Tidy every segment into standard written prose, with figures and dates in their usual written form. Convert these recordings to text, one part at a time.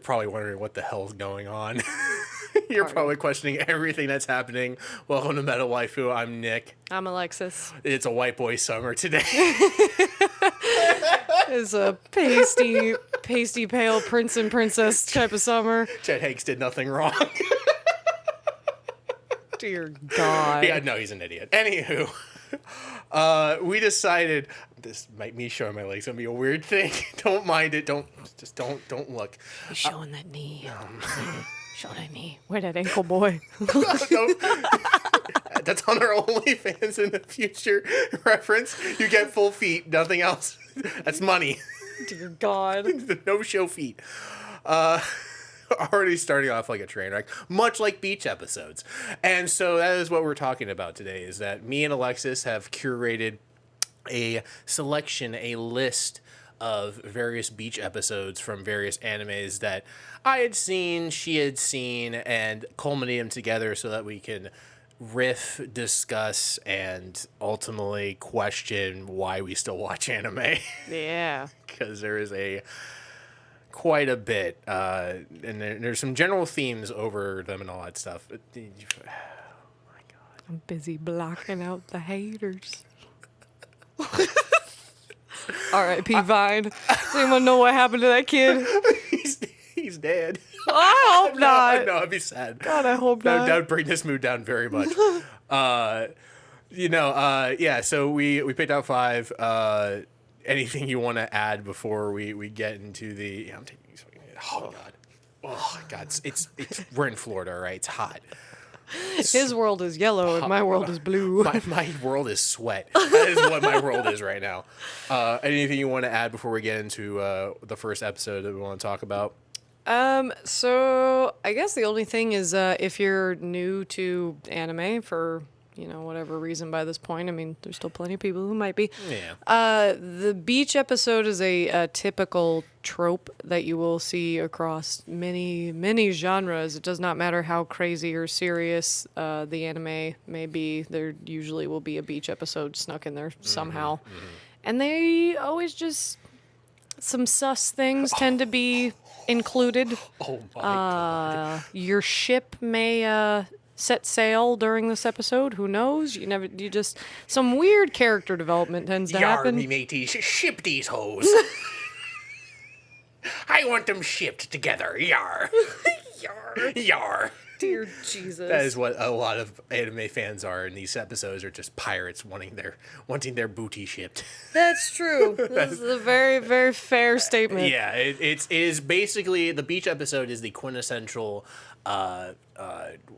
probably wondering what the hell's going on. You're probably questioning everything that's happening. Welcome to Metal Waifu. I'm Nick. I'm Alexis. It's a white boy summer today. It's a pasty pale prince and princess type of summer. Chet Hanks did nothing wrong. Dear God. Yeah, no, he's an idiot. Anywho, we decided this might me showing my legs gonna be a weird thing. Don't mind it. Don't look. He's showing that knee. Show that knee. Where that ankle, boy? That's on our OnlyFans in the future. Reference. You get full feet, nothing else. That's money. Dear God. No show feet. Already starting off like a train wreck, much like beach episodes. And so that is what we're talking about today, is that me and Alexis have curated a selection, a list of various beach episodes from various animes that I had seen, she had seen, and culminate them together so that we can riff, discuss, and ultimately question why we still watch anime. Yeah. Because there is quite a bit, and there's some general themes over them and all that stuff. But, oh my God. I'm busy blocking out the haters. R.I.P. Vine. Does anyone know what happened to that kid? He's dead. I hope not. No, I'd be sad. God, I hope not. That would bring this mood down very much. Yeah, so we picked out 5. Anything you want to add before we get into the... Yeah, I'm taking these. Oh, God. Oh, God. It's we're in Florida, right? It's hot. His world is yellow and my world is blue. My world is sweat. That is what my world is right now. Anything you want to add before we get into the first episode that we want to talk about? So I guess the only thing is if you're new to anime for, whatever reason by this point, I mean, there's still plenty of people who might be. Yeah. The beach episode is a typical trope that you will see across many genres. It does not matter how crazy or serious the anime may be. There usually will be a beach episode snuck in there somehow. Mm-hmm. And they always just... Some sus things tend to be included. Oh, my God. Your ship may... set sail during this episode. Who knows? Some weird character development tends to happen. Me mateys, ship these hoes. I want them shipped together. Yar. Yar. Yar. Dear Jesus. That is what a lot of anime fans are in these episodes, are just pirates wanting their booty shipped. That's true. This is a very, very fair statement. Yeah, it is basically, the beach episode is the quintessential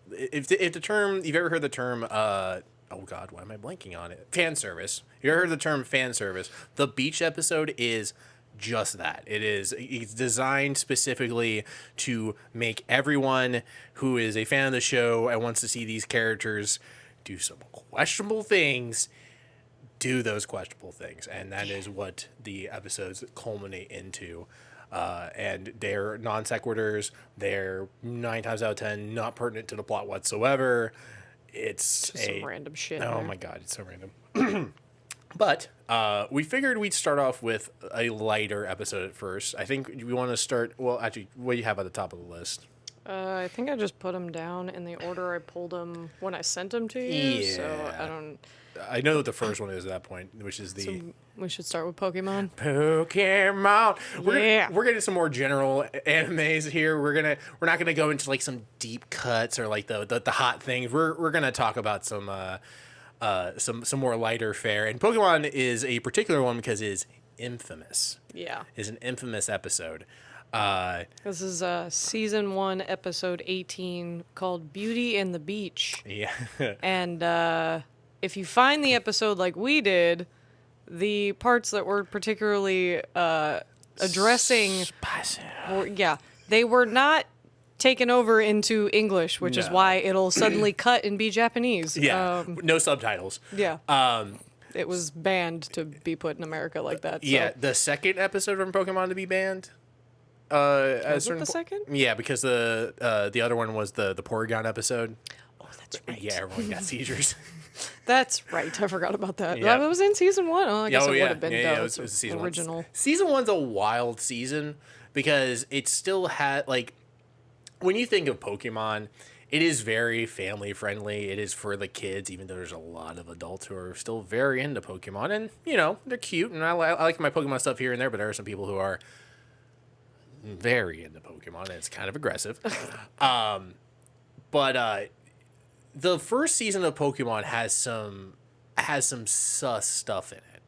if the term, you've ever heard the term oh God, why am I blanking on it? Fan service. You ever heard the term fan service? The beach episode is just that. It's designed specifically to make everyone who is a fan of the show and wants to see these characters do some questionable things, do those questionable things. And that is what the episodes culminate into. And they're non sequiturs. They're 9 times out of 10 not pertinent to the plot whatsoever. It's just some random shit. Oh my God, it's so random. But we figured we'd start off with a lighter episode at first. I think we want to start. Well, actually, what do you have at the top of the list? I think I just put them down in the order I pulled them when I sent them to you. Yeah. So I know what the first one is at that point, which is the... So we should start with Pokemon. Pokemon. We're getting some more general animes here. We're not gonna go into like some deep cuts or like the hot things. We're gonna talk about some more lighter fare. And Pokemon is a particular one because it is infamous. Yeah. Is an infamous episode. This is season 1, episode 18, called Beauty and the Beach. Yeah. And if you find the episode like we did, the parts that were particularly addressing... they were not taken over into English, which is why it'll suddenly cut and be Japanese. Yeah, no subtitles. Yeah. It was banned to be put in America like that. So. Yeah, the second episode from Pokemon to be banned. Was it the second? Yeah, because the other one was the Porygon episode. Oh, that's right. Yeah, everyone got seizures. That's right. I forgot about that. Yeah. That was in season 1. Oh, I guess it would have been it was season original. 1. Season 1's a wild season because it still had like when you think of Pokemon, it is very family friendly. It is for the kids, even though there's a lot of adults who are still very into Pokemon, and they're cute, and I like my Pokemon stuff here and there. But there are some people who are very into Pokemon, and it's kind of aggressive. But the first season of Pokemon has some sus stuff in it,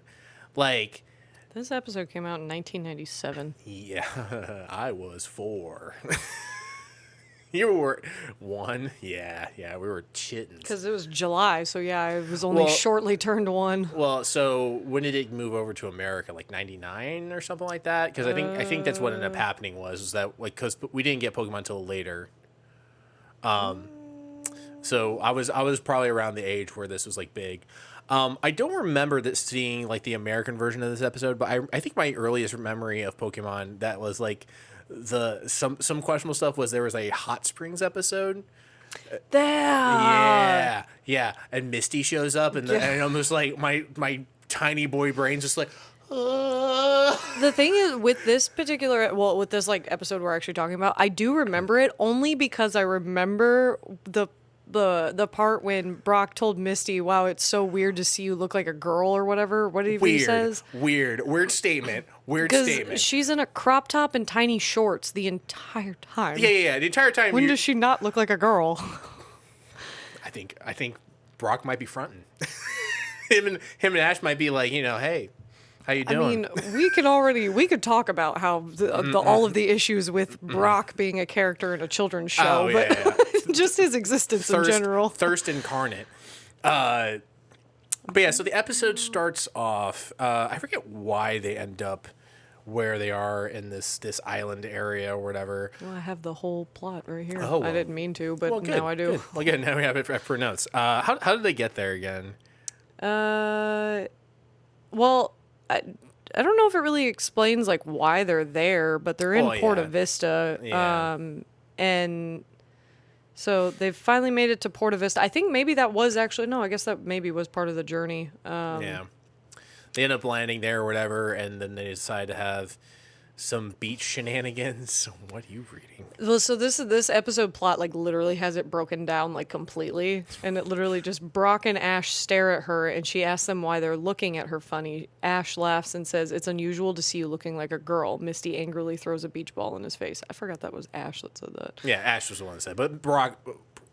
like. This episode came out in 1997. Yeah, I was 4. You were 1. Yeah, we were chittens. Because it was July, so yeah, I was only shortly turned 1. Well, so when did it move over to America? Like 99 or something like that? Because I think that's what ended up happening was that like because we didn't get Pokemon until later. So I was probably around the age where this was like big. I don't remember seeing like the American version of this episode, but I think my earliest memory of Pokemon that was like some questionable stuff was there was a Hot Springs episode. Yeah, and Misty shows up and almost like my tiny boy brain's just like. The thing is with this particular with this like episode we're actually talking about, I do remember it only because I remember the part when Brock told Misty, "Wow, it's so weird to see you look like a girl," or whatever. What did he says? Weird statement. Because she's in a crop top and tiny shorts the entire time. Yeah. The entire time. When does she not look like a girl? I think Brock might be fronting. him and Ash might be like, hey. How you doing? I mean, we could talk about how all of the issues with Brock being a character in a children's show, just his existence in general. Thirst incarnate. But yeah, so the episode starts off. I forget why they end up where they are in this island area or whatever. Well, I have the whole plot right here. Oh, well. I didn't mean to, but now I do. Good. Well, good. Now we have it for notes. How did they get there again? Well. I don't know if it really explains like why they're there, but they're in Porta Vista. Yeah. And so they've finally made it to Porta Vista. I think maybe that was actually I guess that maybe was part of the journey. Yeah. They end up landing there or whatever, and then they decide to have some beach shenanigans. What are you reading? Well, so this episode plot like literally has it broken down like completely, and it literally just Brock and Ash stare at her, and she asks them why they're looking at her funny. Ash laughs and says, "It's unusual to see you looking like a girl." Misty angrily throws a beach ball in his face. I forgot that was Ash that said that. Yeah, Ash was the one that said, but Brock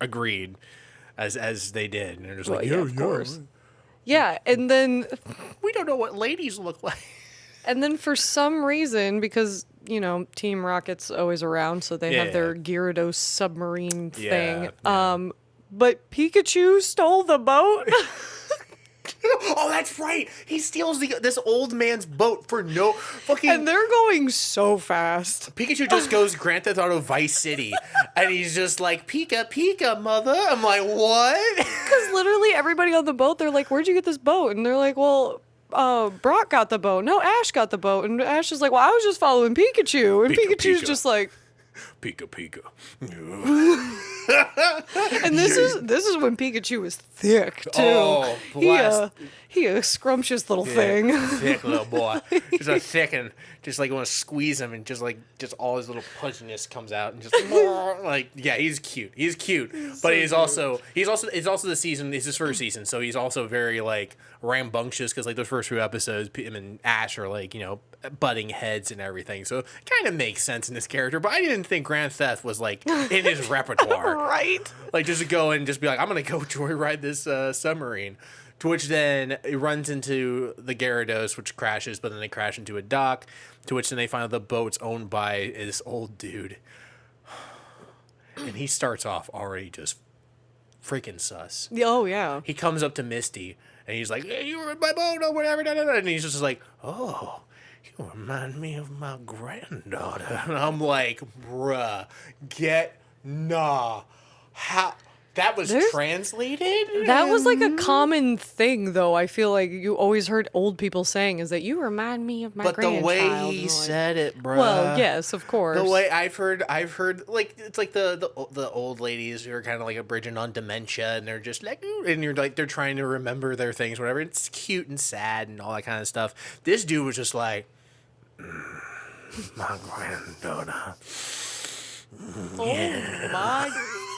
agreed, as they did, and they're just like, yeah, of course. Yeah, and then we don't know what ladies look like. And then for some reason, because, Team Rocket's always around, so they have their Gyarados submarine thing. Yeah. But Pikachu stole the boat. Oh, that's right. He steals this old man's boat for no fucking... And they're going so fast. Pikachu just goes Grand Theft Auto Vice City, and he's just like, Pika, Pika, mother. I'm like, what? Because literally everybody on the boat, they're like, where'd you get this boat? And they're like, well... Brock got the boat. No, Ash got the boat. And Ash is like, well, I was just following Pikachu. And Pikachu's just like... Pika, Pika. And this is when Pikachu is thick, too. Oh, blast. He a scrumptious little thing. Thick little boy. Just a thick and just like want to squeeze him and just all his little pudginess comes out and just like, yeah, he's cute. He's cute. But it's also the season, it's his first season, so he's also very like rambunctious because like those first few episodes, him and Ash are like, butting heads and everything. So it kind of makes sense in this character, but I didn't think Grand Theft was like in his repertoire. Right? Like just to go and just be like, I'm going to go joyride this submarine. To which then it runs into the Gyarados, which crashes, but then they crash into a dock. To which then they find out the boat's owned by this old dude. And he starts off already just freaking sus. Oh, yeah. He comes up to Misty, and he's like, hey, you were in my boat or whatever. And he's just like, oh, you remind me of my granddaughter. And I'm like, bruh, how... That was translated? That was like a common thing, though. I feel like you always heard old people saying is that you remind me of my grandchild. But the way he said it, bro. Well, yes, of course. The way I've heard like it's like the old ladies who are kind of like abridging on dementia, and they're just like, and you're like they're trying to remember their things, whatever. It's cute and sad and all that kind of stuff. This dude was just like. my granddaughter. Oh my.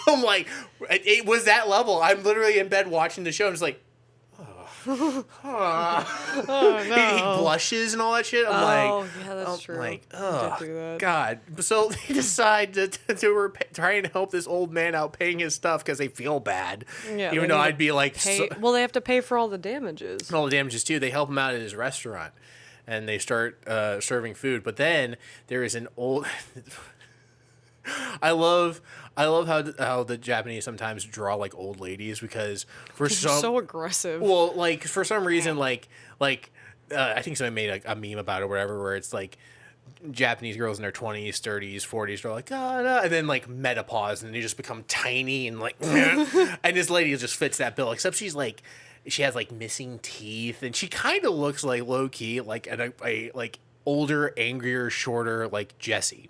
I'm like, it was that level. I'm literally in bed watching the show. I'm just like, Oh he no. blushes and all that shit. I'm Oh, like, yeah, that's true. like, I oh did do that. God. So they decide to try and help this old man out paying his stuff because they feel bad. Yeah, Even they though need I'd to be like, well, they have to pay for all the damages. all the damages too. They help him out at his restaurant, and they start serving food. But then there is an old. I love how the Japanese sometimes draw like old ladies because for some So aggressive. well like for some reason like I think somebody made a meme about it or whatever where it's like Japanese girls in their 20s, 30s, 40s are like, oh, no. And then like menopause and they just become tiny and like, and this lady just fits that bill, except she's like, she has like missing teeth and she kind of looks like low key, like a like older, angrier, shorter, like Jessie,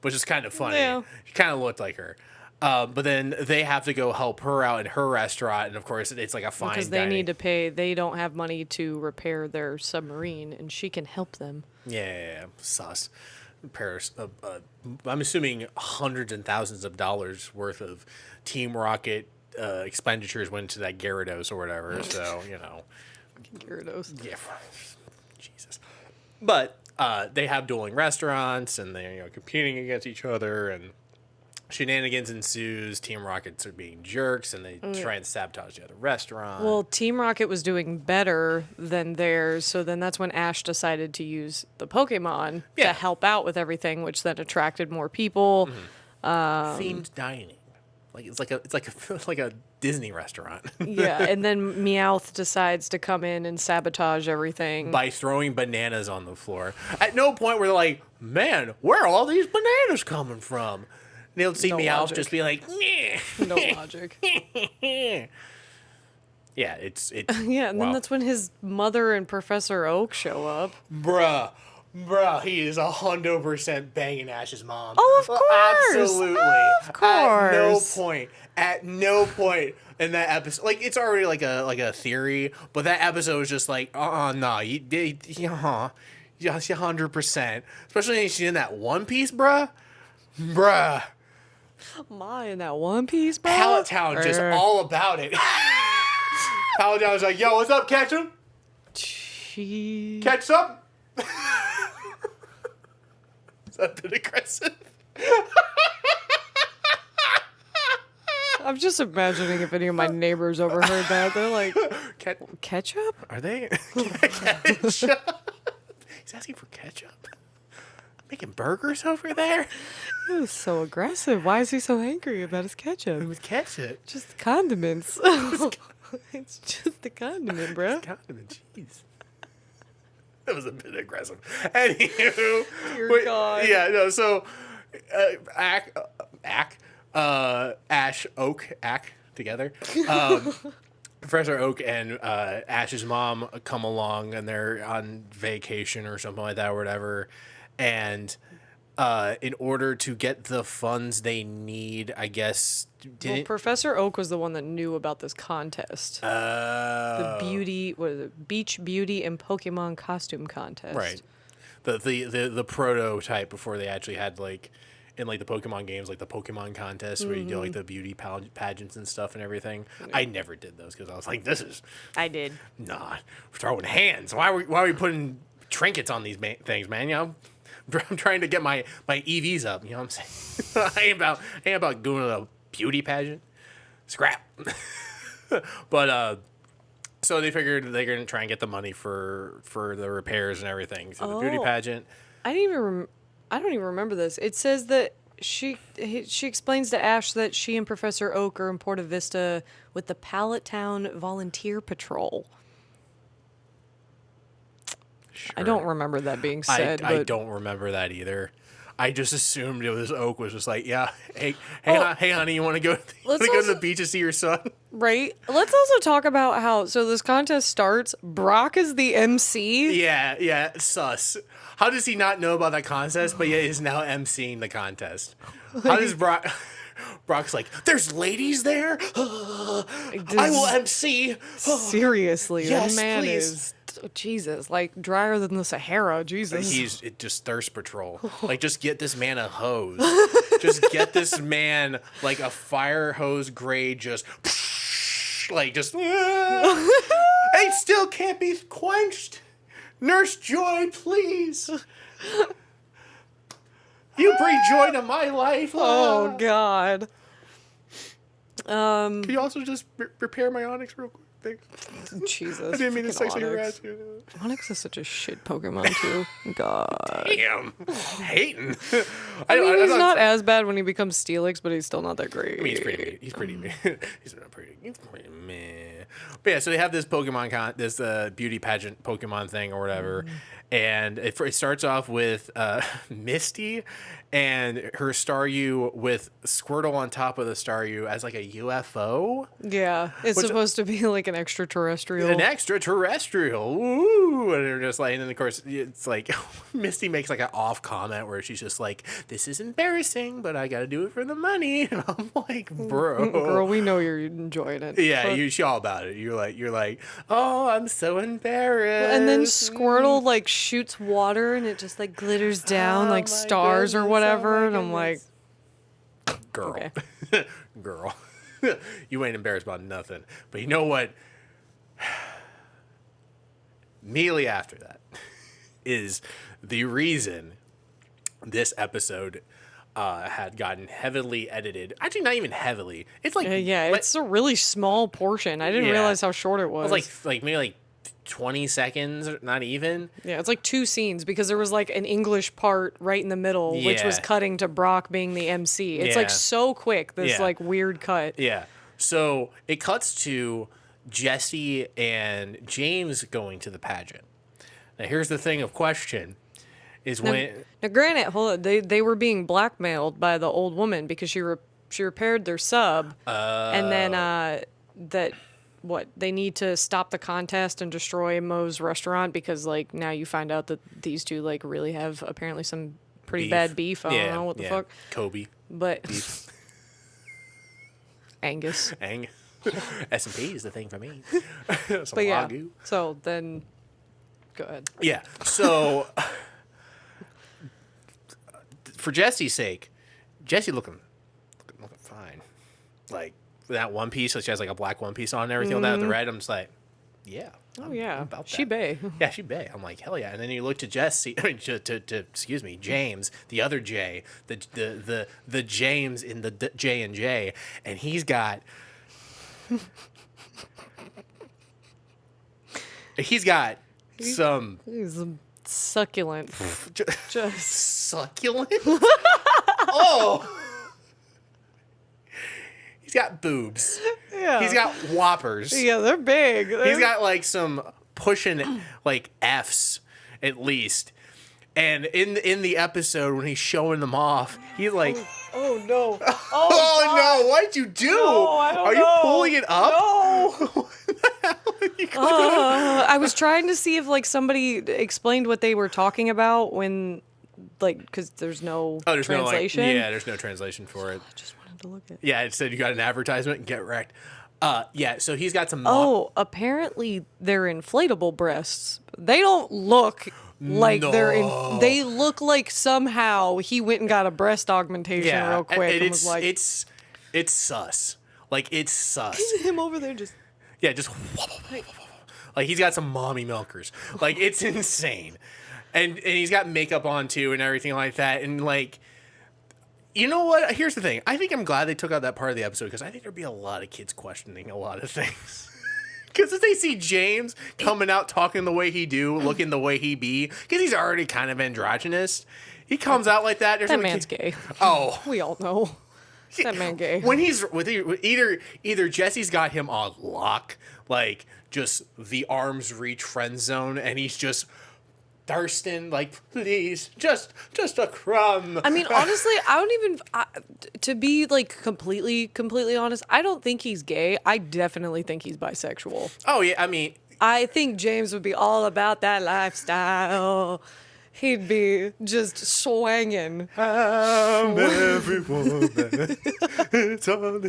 which is kind of funny. Yeah. She kind of looked like her. But then they have to go help her out in her restaurant. And of course, it's like a fine Because they dining. need to pay. They don't have money to repair their submarine, and she can help them. Yeah, sus. Paris, I'm assuming hundreds and thousands of dollars worth of Team Rocket expenditures went to that Gyarados or whatever. So, you know. Gyarados. Yeah. Jesus. But they have dueling restaurants and they're competing against each other and shenanigans ensues. Team Rockets are being jerks and they try and sabotage the other restaurant. Well, Team Rocket was doing better than theirs, so then that's when Ash decided to use the Pokemon to help out with everything, which then attracted more people. Themed dining. Like it's like a Disney restaurant. Yeah, and then Meowth decides to come in and sabotage everything. By throwing bananas on the floor. At no point were they like, man, where are all these bananas coming from? And they'll see No Meowth logic. just be like, "Nyeh." No logic. Yeah, it's Yeah, and then wow. that's when his mother and Professor Oak show up. Bruh, he is 100% banging Ash's mom. Oh, of course. Absolutely. Of course. At no point in that episode, like it's already like a theory, but that episode was just like, no, you 100%. Especially when she's in that One Piece, bruh. Ma in that One Piece, bro. Pallet Town, just all about it. Pallet Town was like, yo, what's up, Ketchup? She... Ketchup? Is that a bit aggressive? I'm just imagining if any of my neighbors overheard that. They're like, ketchup? Are they? Ketchup? He's asking for ketchup? Making burgers over there? He was so aggressive. Why is he so angry about his ketchup? With ketchup? Just condiments. It's just a condiment, bro. Condiment cheese. That was a bit aggressive. Anywho. Dear God. Yeah, no, so Ash, Oak, together. Professor Oak and Ash's mom come along and they're on vacation or something like that or whatever. And in order to get the funds they need, I guess... Well, Professor Oak was the one that knew about this contest. The Beach Beauty and Pokemon costume contest. Right. The prototype before they actually had like in like the Pokemon games, like the Pokemon contest where you do like the beauty pageants and stuff and everything. I never did those because I was like, this is I did. we're throwing hands. Why are we putting trinkets on these things, man? You know, I'm trying to get my EVs up. You know what I'm saying? I ain't about doing a beauty pageant. Scrap. But so they figured they're gonna try and get the money for the repairs and everything through the beauty pageant. I don't even remember this. It says that she explains to Ash that she and Professor Oak are in Porta Vista with the Pallet Town Volunteer Patrol. Sure. I don't remember that being said. I but don't remember that either. I just assumed it was Oak was just like, yeah, hey, honey, you want to go to the beach to see your son? Right. Let's also talk about how this contest starts. Brock is the MC. Yeah, sus. How does he not know about that contest, but yet is now emceeing the contest? How does Brock's like, there's ladies there? I will MC. Seriously, Yes, the man please. is Jesus, like drier than the Sahara. Jesus. He's just thirst patrol. Like, just get this man a hose. Just get this man like a fire hose grade. Just like just. It still can't be quenched. Nurse Joy, please. You bring joy to my life. Oh God. Can you also just repair my Onyx real quick? Thanks. Jesus. I didn't mean to sexually Onyx. harass you. Onyx is such a shit Pokemon too. God. Damn. Hating. I mean, he's not as bad when he becomes Steelix, but he's still not that great. I mean, he's pretty mean. He's pretty mean. He's pretty meh. But yeah, so they have this Pokemon this beauty pageant Pokemon thing or whatever, and it starts off with Misty and her Staryu with Squirtle on top of the Staryu as like a UFO. Yeah, it's supposed to be like an extraterrestrial. An extraterrestrial. Ooh. And they're just like, and then of course it's like Misty makes like an off comment where she's just like, this is embarrassing, but I gotta do it for the money. And I'm like, bro. Girl, we know you're enjoying it. Yeah, you're all about it. You're like, oh, I'm so embarrassed. And then Squirtle like shoots water and it just like glitters down like stars or whatever. And I'm like, girl, okay. Girl, you ain't embarrassed about nothing. But you know what? Immediately after that is the reason this episode had gotten heavily edited. Actually, not even heavily. It's like it's a really small portion. I didn't realize how short it was. It was like maybe like 20 seconds, not even. Yeah, it's like 2 scenes because there was like an English part right in the middle, which was cutting to Brock being the MC. It's like so quick, this like weird cut. Yeah. So it cuts to Jesse and James going to the pageant. Now here's the thing of question is when... Now granted, hold on, they were being blackmailed by the old woman because she repaired their sub and then they need to stop the contest and destroy Moe's restaurant because like now you find out that these two like really have apparently some pretty bad beef. I don't know what the fuck. Kobe. But Angus. S&P is the thing for me. But yeah, so then go ahead. Yeah, so for Jesse's sake, Jesse looking fine. Like that one piece, so she has like a black one piece on and everything, that with the red. I'm just like, yeah. I'm about that. She bae. Yeah, she bae. I'm like, hell yeah. And then you look to Jesse, excuse me, James, the other J, the James in the J and J, and he's got some. He's succulent. Just succulent. Oh. He's got boobs. Yeah. He's got whoppers. Yeah, they're big. He's got like some pushing like F's at least. And in the episode when he's showing them off, he's like, oh no. Oh no, what'd you do? No, I don't Are know. you pulling it up? No. I was trying to see if like somebody explained what they were talking about when like because there's no translation. There's no translation for it. I just wanted to look at it. Yeah, it said you got an advertisement, get wrecked. So he's got some... apparently they're inflatable breasts. They don't look like they look like somehow he went and got a breast augmentation real quick and was like... It's sus. Like, it's sus. Him over there just... Yeah, just... Like, he's got some mommy milkers. Like, it's insane. And he's got makeup on, too, and everything like that. And, like... You know what? Here's the thing. I think I'm glad they took out that part of the episode because I think there'd be a lot of kids questioning a lot of things. Because if they see James coming out talking the way he do, looking the way he be, because he's already kind of androgynous, he comes out like that. That man's gay. Oh. We all know. That man gay. When he's with either Jesse's got him on lock, like just the arms reach friend zone, and he's just... thirsting, like, please, just a crumb. I mean, honestly, I don't even, to be, like, completely honest, I don't think he's gay. I definitely think he's bisexual. Oh, yeah, I mean... I think James would be all about that lifestyle. He'd be just swanging. I'm every woman. It's all...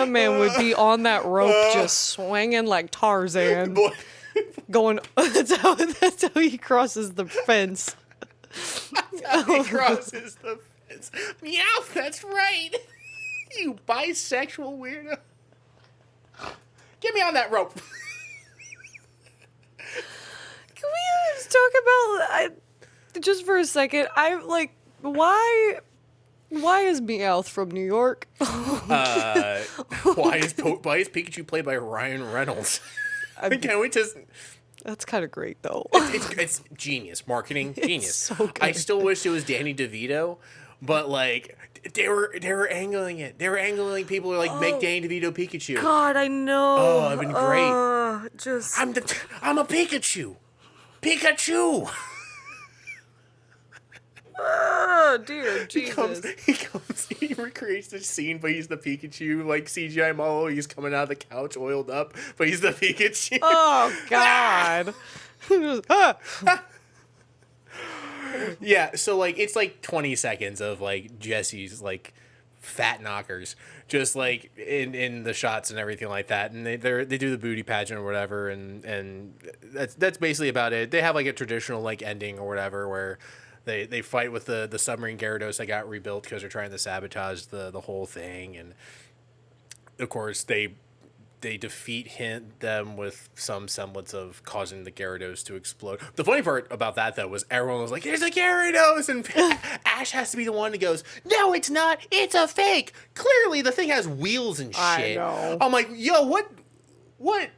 That man would be on that rope just swinging like Tarzan. Boy. Going, that's how he crosses the fence. He crosses the fence. Meow, that's right. You bisexual weirdo. Get me on that rope. Can we just talk about, just for a second, why is Meowth from New York? Why is Pikachu played by Ryan Reynolds? Can we just... That's kind of great, though. It's genius. Marketing, genius. So good. I still wish it was Danny DeVito, but, like, they were angling it. They were angling people to, like, make Danny DeVito Pikachu. God, I know. Oh, it'd been great. Just... I'm a Pikachu. Pikachu! Oh, dear Jesus. He recreates the scene, but he's the Pikachu, like CGI model. He's coming out of the couch oiled up, but he's the Pikachu. Oh, God. Yeah, so, like, it's, like, 20 seconds of, like, Jesse's, like, fat knockers, just, like, in the shots and everything like that, and they do the booty pageant or whatever, and that's basically about it. They have, like, a traditional, like, ending or whatever, where they fight with the submarine Gyarados that got rebuilt because they're trying to sabotage the whole thing, and, of course, they defeat them with some semblance of causing the Gyarados to explode. The funny part about that, though, was everyone was like, "There's a Gyarados!" And Ash has to be the one that goes, "No, it's not. It's a fake. Clearly, the thing has wheels and shit." I know. I'm like, yo, what?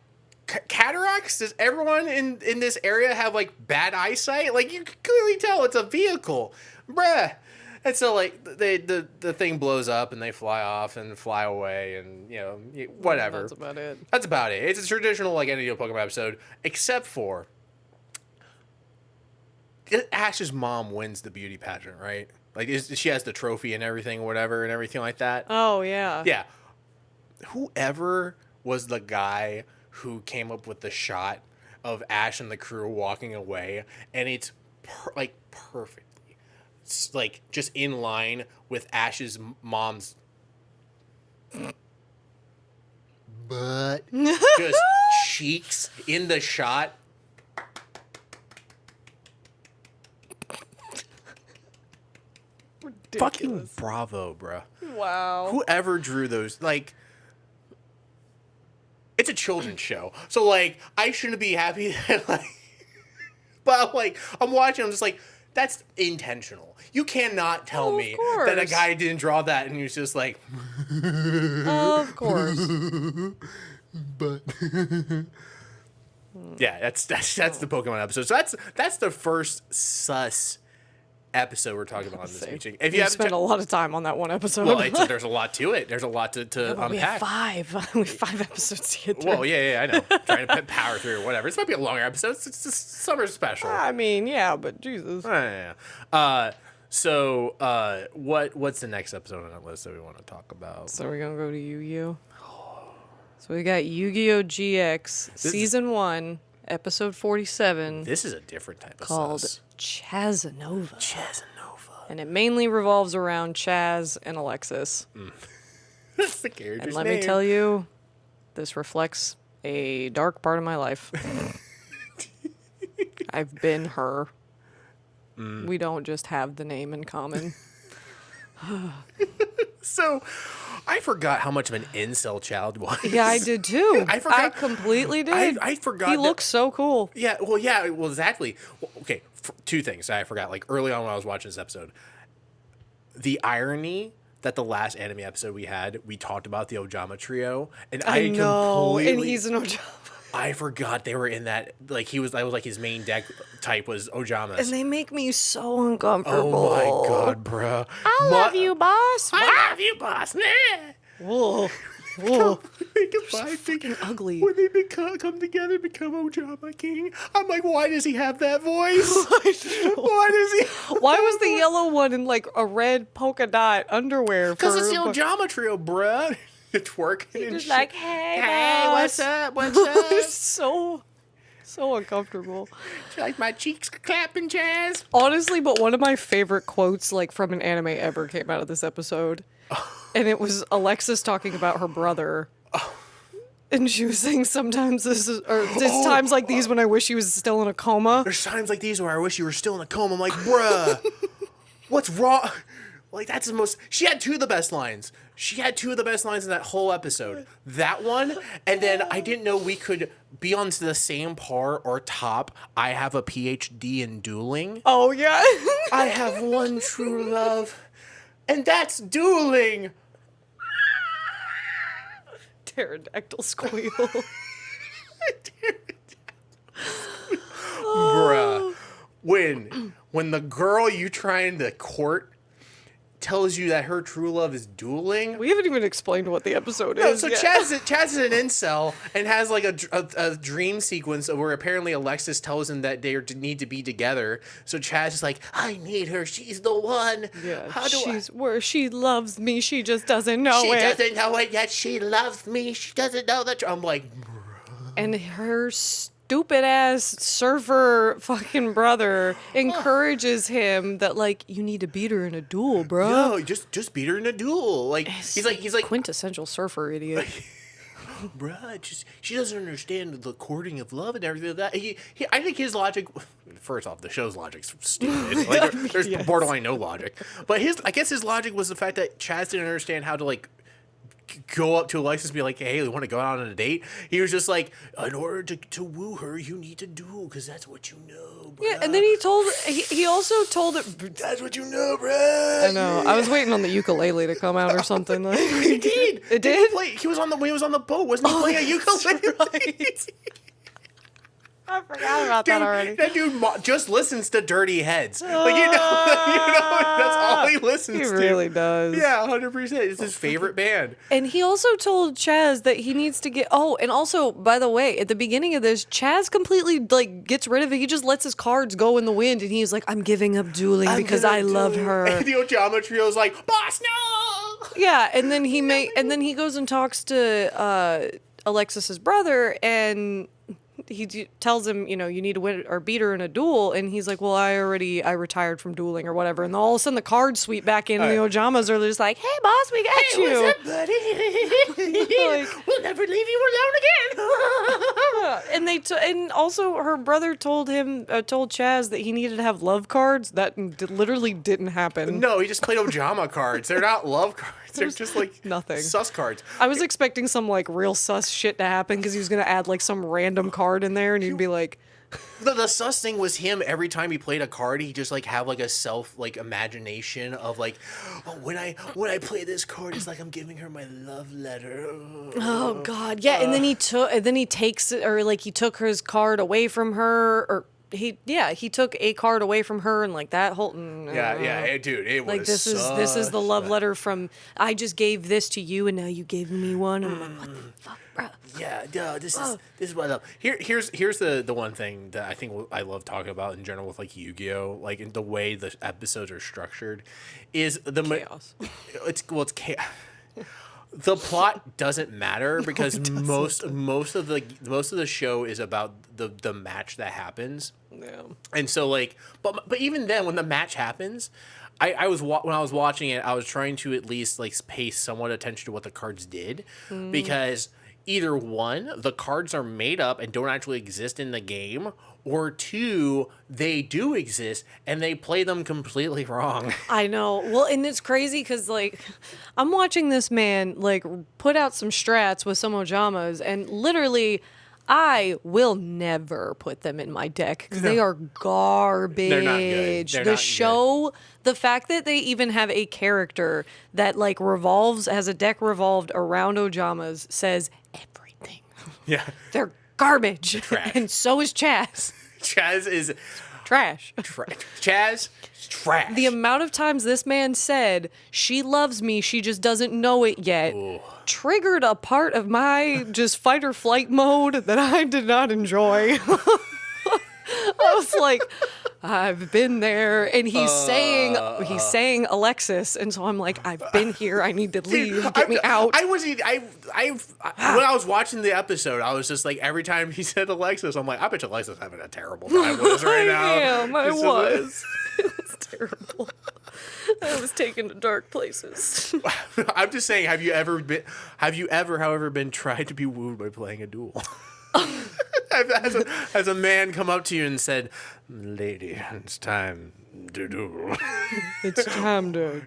Cataracts? Does everyone in this area have, like, bad eyesight? Like, you can clearly tell it's a vehicle. Bruh. And so, like, the thing blows up, and they fly off and fly away, and, you know, whatever. That's about it. That's about it. It's a traditional, like, any Pokemon episode, except for Ash's mom wins the beauty pageant, right? Like, she has the trophy and everything, whatever, and everything like that. Oh, yeah. Yeah. Whoever was the guy who came up with the shot of Ash and the crew walking away, and it's, perfect. Like, just in line with Ash's mom's butt, just cheeks in the shot. Ridiculous. Fucking bravo, bruh. Wow. Whoever drew those, like, it's a children's show, so, like, I shouldn't be happy that, like, but, like, I'm watching, I'm just like, that's intentional. You cannot tell me that a guy didn't draw that and he was just like, Of course. but yeah, that's the Pokemon episode. So that's the first sus episode we're talking about on this meeting. If you have spent a lot of time on that one episode. Well, there's a lot to it. There's a lot to unpack. We have five episodes to get through. Well, yeah, I know. Trying to power through or whatever. This might be a longer episode. It's just summer special. I mean, yeah, but Jesus. Yeah. So what's the next episode on that list that we want to talk about? So we're gonna go to Yu-Gi-Oh. So we got Yu-Gi-Oh GX Season 1, Episode 47. This is a different type of called sus. Chazanova. Chazanova. And it mainly revolves around Chaz and Alexis. That's the character's And let name. me tell you, this reflects a dark part of my life. I've been her. We don't just have the name in common. So, I forgot how much of an incel child was. Yeah, I did too. I forgot. I completely did. I forgot. He looks so cool. Yeah, well, exactly. Well, okay, two things I forgot. Like, early on when I was watching this episode, the irony that the last anime episode we talked about the Ojama trio, and I know, completely... and he's an Ojama. I forgot they were in that. Like, I was like, his main deck type was Ojamas. And they make me so uncomfortable. Oh my god, bruh. I love you, boss. I love you, boss. Whoa. Whoa. Fucking ugly. When they come together, become Ojama King. I'm like, why does he have that voice? Why does he? Why was the yellow one in like a red polka dot underwear? Because it's the Ojama trio, bruh. Twerking and just shit. like, hey, Hey, boss. what's up? What's up? so So uncomfortable. Like my cheeks clapping, Chaz. Honestly, but one of my favorite quotes, like, from an anime ever came out of this episode. And it was Alexis talking about her brother. And she was saying sometimes there's times like these when I wish he was still in a coma. There's times like these where I wish you were still in a coma. I'm like, bruh, what's wrong? Like, that's the most... She had two of the best lines. She had two of the best lines in that whole episode. That one, and then I didn't know we could be on the same par or top. I have a PhD in dueling. Oh, yeah. I have one true love, and that's dueling. Pterodactyl squeal. Bruh. When the girl you trying to court tells you that her true love is dueling. We haven't even explained what the episode No, is. so yet. Chaz is an incel and has like a dream sequence where apparently Alexis tells him that they need to be together. So Chaz is like, I need her. She's the one. Yeah, How do she's where she loves me. She just doesn't know She it. doesn't know it yet. She loves me. She doesn't know that. I'm like, And her stupid ass surfer fucking brother encourages him that, like, you need to beat her in a duel, bro. no, just beat her in a duel. Like he's like Quintessential surfer idiot. bruh, she doesn't understand the courting of love and everything like that. I think his logic. First off, the show's logic's stupid. Like, there's Yes. borderline no logic. But I guess his logic was the fact that Chaz didn't understand how to like go up to Alexis and be like, hey, we want to go out on a date. He was just like, in order to woo her, you need to duel because that's what you know, bruh. Yeah, and then he also told it. That's what you know, bruh. I know. I was waiting on the ukulele to come out or something. Like, He did. It did? He was on the boat. Wasn't he playing a ukulele? I forgot about that already. That dude just listens to Dirty Heads. Like, you know, that's all he listens He to. really does. Yeah, 100%. It's his favorite band. And he also told Chaz that he needs to get. Oh, and also, by the way, at the beginning of this, Chaz completely like gets rid of it. He just lets his cards go in the wind, and he's like, "I'm giving up dueling because I love her." And the Ojama Trio's like, "Boss, no!" Yeah, and then he goes and talks to Alexis's brother, and he tells him, you need to win or beat her in a duel, and he's like, well, I retired from dueling or whatever, and all of a sudden the cards sweep back in, and the Ojamas are just like, hey boss, we got you. What's up, buddy? We'll never leave you alone again. And also her brother told Chaz that he needed to have love cards. That literally didn't happen. No, he just played Ojama cards. They're not love cards. They're just like nothing. Sus cards. I was expecting some like real sus shit to happen because he was gonna add like some random card in there, and he'd be like, The sus thing was him. Every time he played a card, he just like have like a self like imagination of like, oh, when I play this card, it's like I'm giving her my love letter. oh god, yeah. And then he takes it, or like he took his card away from her, or he took a card away from her, and like that whole Dude, it was like this is the love letter from I just gave this to you, and now you gave me one. And I'm like, what the fuck, bro? Yeah, no, this is what I love. Here's the one thing that I think I love talking about in general with like Yu-Gi-Oh, like in the way the episodes are structured, is the Chaos. It's chaos. The plot doesn't matter because most of the show is about the match that happens. Yeah. And so like, but even then, when the match happens, when I was watching it, I was trying to at least like pay somewhat attention to what the cards did, because either one, the cards are made up and don't actually exist in the game, or two, they do exist and they play them completely wrong. I know. Well, and it's crazy because, like, I'm watching this man, like, put out some strats with some Ojamas, and literally, I will never put them in my deck because they are garbage. They're not good. They're the not show, the fact that they even have a character that, like, has a deck revolved around Ojamas says everything. Yeah. They're garbage. Trash. And so is Chaz. Chaz is Trash. Chaz is trash. The amount of times this man said, she loves me, she just doesn't know it yet, triggered a part of my just fight or flight mode that I did not enjoy. I was like, I've been there, and he's saying Alexis, and so I'm like, I've been here. I need to leave. Get me out. When I was watching the episode, I was just like, every time he said Alexis, I'm like, I bet you Alexis is having a terrible time with us right now. I was. It was terrible. I was taken to dark places. I'm just saying, have you ever, however, been tried to be wooed by playing a duel? Has a man come up to you and said, "Lady, it's time to duel." It's time to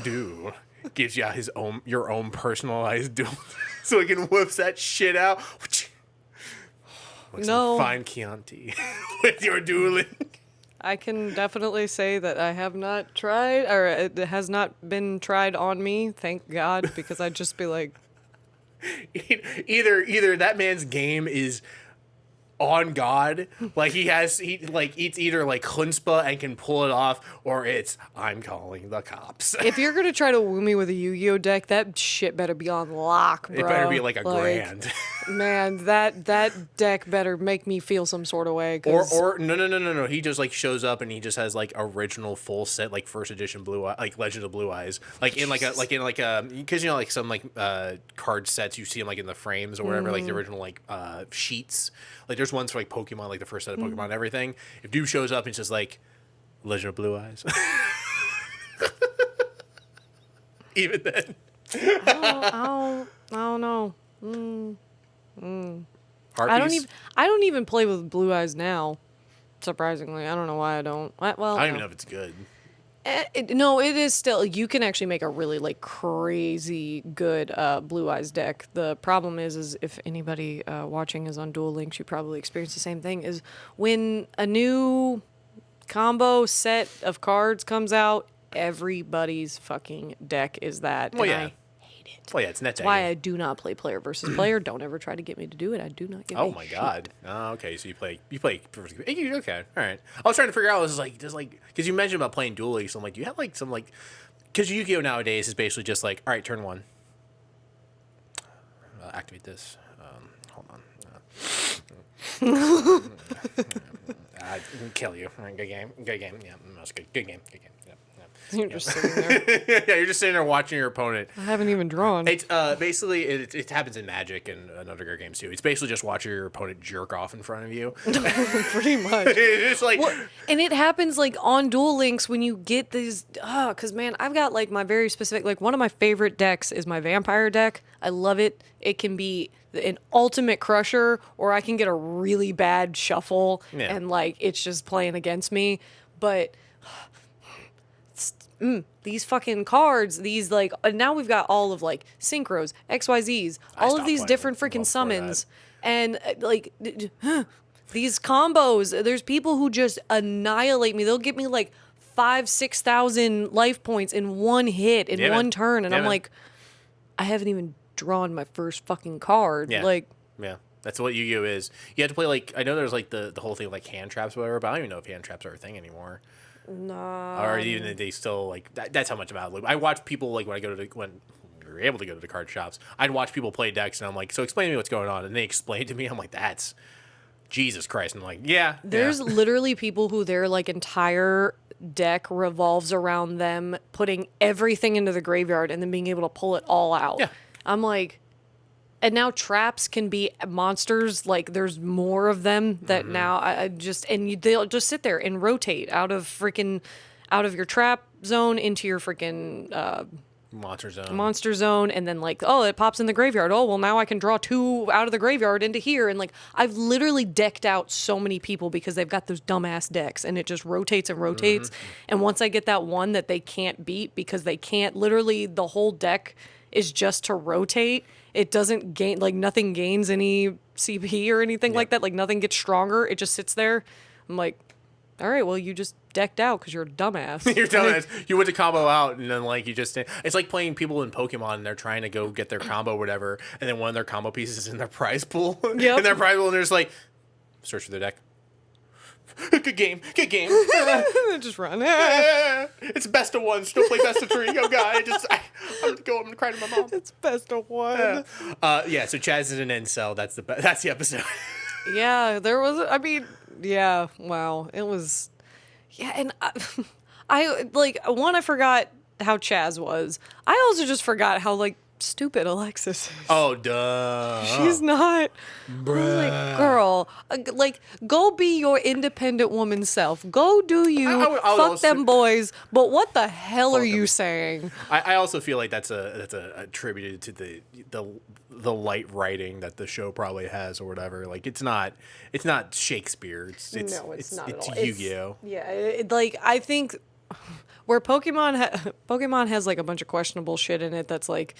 do. Gives you your own personalized duel, so he can whip that shit out. Like No. some fine Chianti with your dueling. I can definitely say that I have not tried, or it has not been tried on me, thank God, because I'd just be like... Either that man's game is on God, like he eats either like chutzpah and can pull it off, or it's I'm calling the cops. If you're going to try to woo me with a Yu-Gi-Oh deck, that shit better be on lock, bro. It better be like a grand. Man, that deck better make me feel some sort of way. Or no. He just like shows up and he just has like original full set, like first edition like Legend of Blue Eyes, like in like a because like some like card sets you see them like in the frames or whatever, like the original like sheets. Like there's ones for like Pokemon, like the first set of Pokemon and everything. If dude shows up and it's just like Legend of Blue Eyes, even then, I don't know. Harpies? I don't even play with Blue Eyes now. Surprisingly, I don't know why I don't. Well, I don't even know if it's good. No, it is still. You can actually make a really like crazy good Blue Eyes deck. The problem is if anybody watching is on Duel Links, you probably experience the same thing. Is when a new combo set of cards comes out, everybody's fucking deck is that. Well, and yeah. I hate it. Well, yeah, it's net That's why I do not play player versus player. Don't ever try to get me to do it. I do not give. Oh my god. Oh, okay. So you play. Okay. All right. I was trying to figure out. This is like just like because you mentioned about playing Duel Links. So I'm like, do you have like some like because Yu-Gi-Oh nowadays is basically just like, all right, turn one. Activate this. Hold on. I can kill you. All right, good game. Good game. Yeah, that's good. Good game. Good game. Yeah. You're just sitting there. Yeah, you're just sitting there watching your opponent. I haven't even drawn. It's basically it happens in Magic and other games too. It's basically just watching your opponent jerk off in front of you. Pretty much. It's like, and it happens like on Duel Links when you get these. Because man, I've got like my very specific. Like one of my favorite decks is my Vampire deck. I love it. It can be an ultimate crusher, or I can get a really bad shuffle, and like it's just playing against me. But these fucking cards, these like now we've got all of like synchros, XYZs, all of these different freaking summons, and like these combos. There's people who just annihilate me. They'll get me like 5,000-6,000 life points in one hit in one turn, and I'm like, I haven't even drawn my first fucking card. Like, that's what Yu-Gi-Oh is. You have to play like I know there's like the whole thing of like hand traps or whatever, but I don't even know if hand traps are a thing anymore. nah. Or even if they still like that's how much about it. I watch people like when we were able to go to the card shops, I'd watch people play decks and I'm like, so explain to me what's going on, and they explain to me, I'm like, that's Jesus Christ. And I'm like, There's literally people who their like entire deck revolves around them putting everything into the graveyard and then being able to pull it all out. Yeah. I'm like, and now traps can be monsters. Like there's more of them that now they'll just sit there and rotate out of your trap zone into your freaking monster zone, and then like, oh, it pops in the graveyard. Oh, well, now I can draw 2 out of the graveyard into here, and like I've literally decked out so many people because they've got those dumbass decks, and it just rotates and rotates. And once I get that one that they can't beat because they can't, literally the whole deck is just to rotate. It doesn't gain, like nothing gains any CP or anything like that. Like nothing gets stronger. It just sits there. I'm like, all right, well, you just decked out because you're a dumbass. You're dumbass. You went to combo out, and then like you just. It's like playing people in Pokemon, and they're trying to go get their combo, or whatever, and then one of their combo pieces is in their prize pool. Yep. In their prize pool, and they're just like, search for their deck. Good game. Just run. It's best of 1. Still play best of 3. Oh god, I'm gonna cry to my mom. It's best of 1. So Chaz is an incel. That's the episode. Yeah, there was. I mean, yeah. Wow, it was. Yeah, and I like one. I forgot how Chaz was. I also just forgot how like stupid Alexis is. Oh, duh. She's not. I was like, Bruh. girl, like, go be your independent woman self. Go do you. I would Fuck also, them boys. But what the hell are Fuck you them. saying? I also feel like that's a attributed to the light writing that the show probably has or whatever. Like it's not Shakespeare. No, it's not at it's all. Yu-Gi-Oh. Yeah, like I think where Pokemon has like a bunch of questionable shit in it that's like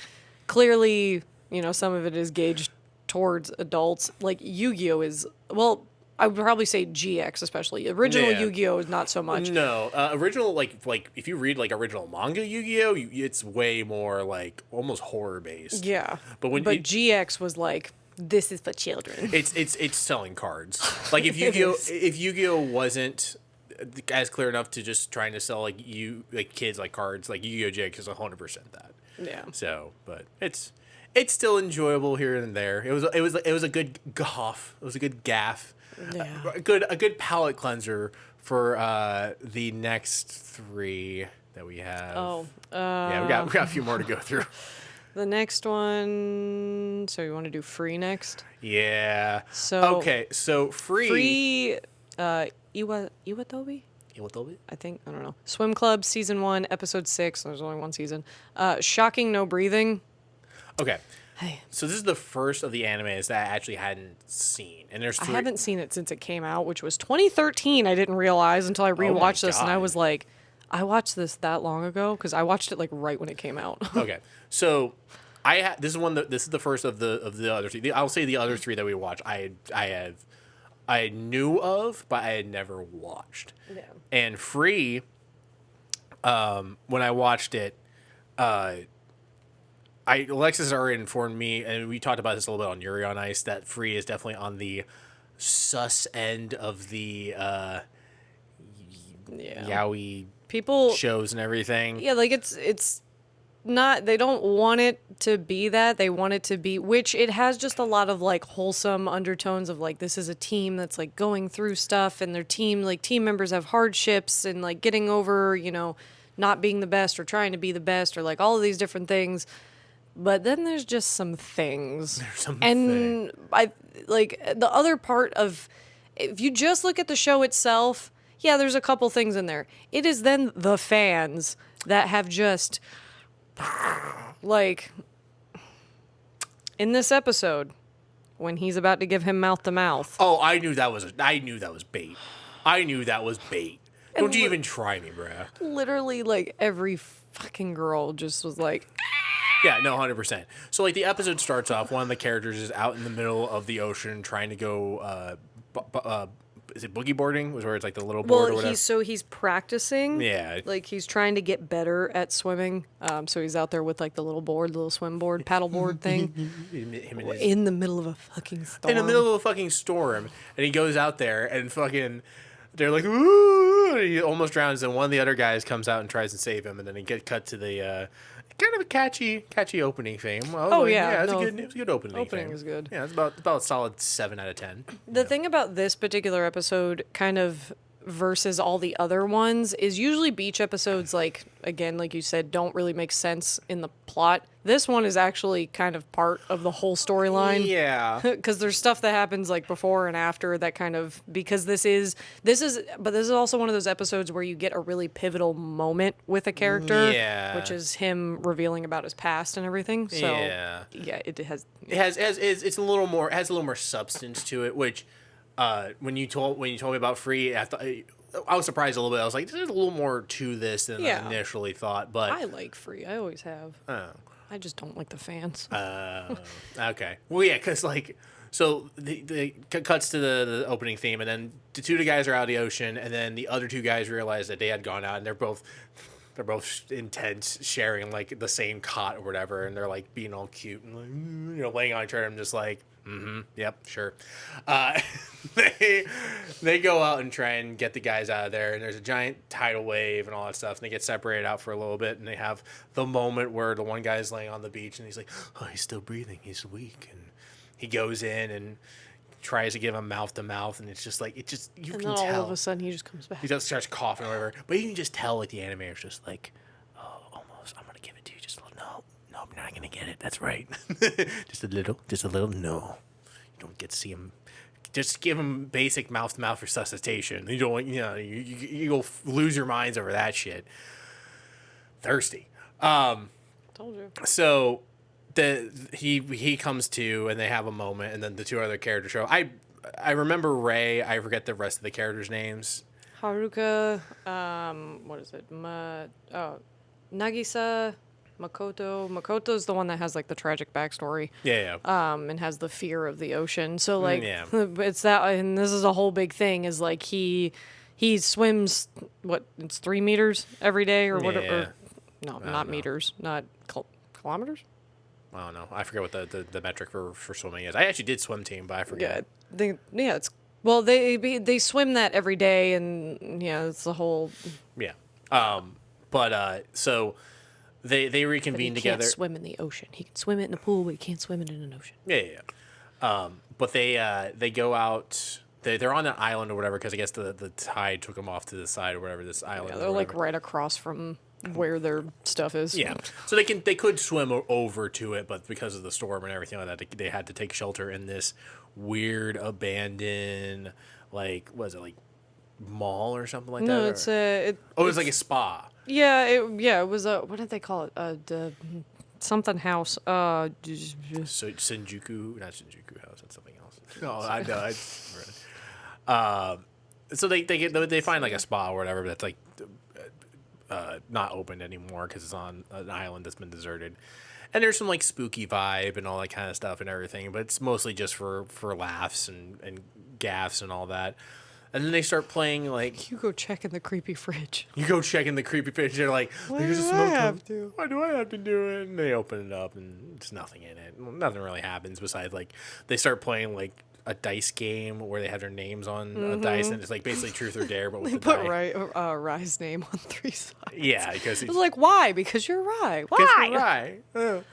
clearly, some of it is gauged towards adults. Like Yu-Gi-Oh is, well, I would probably say GX especially. Original Yeah. Yu-Gi-Oh is not so much. No, original like if you read like original manga Yu-Gi-Oh, it's way more like almost horror based. Yeah. But when it, GX was like, this is for children. it's selling cards. Like if is. Yu-Gi-Oh wasn't as clear enough to just trying to sell like kids like cards, like Yu-Gi-Oh GX is 100% that. Yeah. So, but it's still enjoyable here and there. It was a good gaff. It was a good gaff. Yeah. A good palate cleanser for the next three that we have. Oh. Yeah, we got a few more to go through. The next one. So you want to do Free next? Yeah. So Okay, so Free. Iwatobi. I think, I don't know. Swim Club season 1, episode 6. There's only one season. Shocking no breathing. Okay. Hey, So this is the first of the animes that I actually hadn't seen, and there's I three. haven't seen it since it came out, which was 2013. I didn't realize until I rewatched this, and I God. was like, I watched this that long ago because I watched it like right when it came out. Okay, so this is the first of the other three. I'll say the other three that we watched. I knew of, but I had never watched. Yeah. And Free, when I watched it, Alexis already informed me, and we talked about this a little bit on Yuri on Ice, that Free is definitely on the sus end of the Yeah. yaoi People. shows and everything. Yeah, like it's not, they don't want it to be that. They want it to be, which it has just a lot of like wholesome undertones of like, this is a team that's like going through stuff, and their team members have hardships and like getting over, not being the best or trying to be the best or like all of these different things. But then there's just some things. And I like the other part of, if you just look at the show itself, yeah, there's a couple things in there. It is then the fans that have just like in this episode when he's about to give him mouth to mouth. Oh, I knew that was bait. I knew that was bait. Don't you even try me, bruh. Literally like every fucking girl just was like, Yeah, no, 100%. So, like, the episode starts off, one of the characters is out in the middle of the ocean trying to go, is it boogie boarding? Was where it's like the little board or whatever? he's practicing. Yeah. Like he's trying to get better at swimming. So he's out there with like the little board, the little swim board, paddle board thing. Him and his, In the middle of a fucking storm. in the middle of a fucking storm, and he goes out there and fucking, they're like, ooh, and he almost drowns, and one of the other guys comes out and tries to save him, and then he get cut to the, kind of a catchy opening theme. Yeah, it's no, a good opening. opening theme. is good. Yeah, it's about a solid 7 out of 10. The thing about this particular episode kind of versus all the other ones is usually beach episodes, like, again, like you said, don't really make sense in the plot. This one is actually kind of part of the whole storyline. Yeah. Because there's stuff that happens like before and after that kind of, because this is also one of those episodes where you get a really pivotal moment with a character, Yeah. which is him revealing about his past and everything. So Yeah. it has. It's a little more, it has a little more substance to it, which when you told me about Free, I was surprised a little bit. I was like, there's a little more to this than I initially thought, but I like Free. I always have. oh. I just don't like the fans. Okay. Well, yeah, because like, so the cuts to the opening theme, and then the two guys are out of the ocean, and then the other two guys realize that they had gone out, and they're both intense, sharing like the same cot or whatever, and they're like being all cute and like, laying on each other. I'm just like, yep, sure. They go out and try and get the guys out of there, and there's a giant tidal wave and all that stuff, and they get separated out for a little bit, and they have the moment where the one guy's laying on the beach, and he's like, oh, he's still breathing, he's weak, and he goes in and tries to give him mouth to mouth, and it's just like you And can then tell. all of a sudden he just comes back. He just starts coughing or whatever, but you can just tell like the animator's just like, oh, almost. I'm gonna give it to you. Just a little. No, I'm not gonna get it. That's right. just a little. No, you don't get to see him. Just give him basic mouth to mouth resuscitation. You don't, you'll lose your minds over that shit. Thirsty. Told you. So he comes to, and they have a moment, and then the two other characters show. I remember Ray. I forget the rest of the characters' names. Haruka, what is it? Nagisa, Makoto. Makoto's the one that has like the tragic backstory. Yeah. And has the fear of the ocean. So like, Yeah. it's that, and this is a whole big thing. Is like he swims it's 3 meters every day or whatever. Yeah. No, not know. meters, not kilometers. I don't know. I forget what the metric for swimming is. I actually did swim team, but I forget. It's well they swim that every day, and yeah, it's the whole. Yeah. So they reconvene He together. can't swim in the ocean. He can swim it in a pool, but he can't swim it in an ocean. Yeah. But they go out. They're on an island or whatever, because I guess the tide took them off to the side or whatever. This island. Yeah, or they're like whatever. right across from where their stuff is. Yeah. So they could swim over to it, but because of the storm and everything like that, they had to take shelter in this weird abandoned, like, was it like mall or something like that? No, it's it was like a spa. Yeah, it was a, what did they call it? The something house. So Shinjuku, not Shinjuku House. That's something else. No, I know. So they find like a spa or whatever, but that's like not open anymore because it's on an island that's been deserted. And there's some like spooky vibe and all that kind of stuff and everything, but it's mostly just for laughs and gaffs and all that. And then they start playing like, You go check in the creepy fridge. you go check in the creepy picture. They're like, Why there's a do I smoke have coming. to? Why do I have to do it? And they open it up and there's nothing in it. Well, nothing really happens besides like they start playing like a dice game where they have their names on a dice, and it's like basically truth or dare, but with They the put die. Rye's name on 3 sides. Yeah, because I was like, why? Because you're Rye. Why? Guess you're right.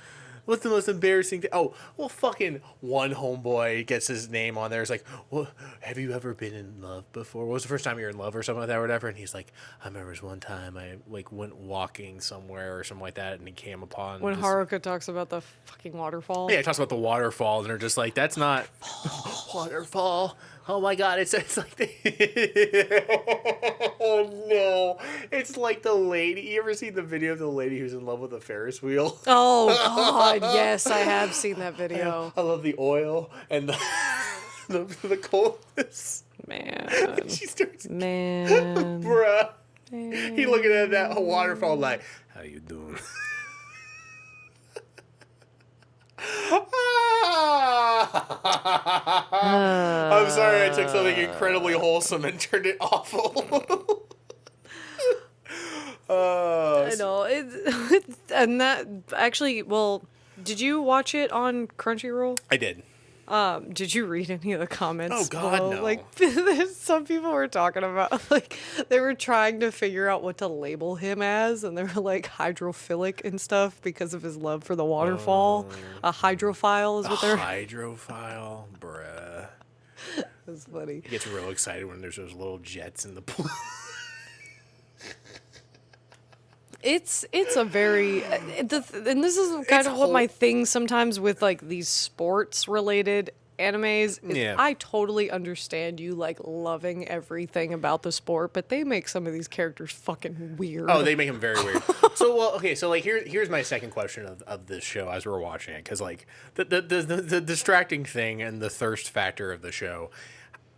What's the most embarrassing thing? Oh, well, fucking one homeboy gets his name on there. It's like, well, have you ever been in love before? What was the first time you were in love or something like that or whatever? And he's like, I remember this one time I like went walking somewhere or something like that, and he came upon When this... Haruka talks about the fucking waterfall. Yeah, he talks about the waterfall, and they're just like, that's not waterfall. Oh my god, it's like oh no, it's like the lady. You ever seen the video of the lady who's in love with a Ferris wheel? Oh god, yes, I have seen that video. I love the oil and the coldness. Man, She starts, man. bruh. He looking at that waterfall like, how you doing? I'm sorry I took something incredibly wholesome and turned it awful. I know and that actually. Well, did you watch it on Crunchyroll? I did. Did you read any of the comments? Oh, God, below? no. Like, some people were talking about, like, they were trying to figure out what to label him as, and they were like hydrophilic and stuff because of his love for the waterfall. A hydrophile is what they're. Hydrophile, bruh. That's funny. He gets real excited when there's those little jets in the pool. It's a very, and this is kind of what my thing sometimes with like these sports related animes. Is Yeah. I totally understand you like loving everything about the sport, but they make some of these characters fucking weird. Oh, they make him very weird. So, well, okay, so like here's my second question of this show as we're watching it, because like the distracting thing and the thirst factor of the show.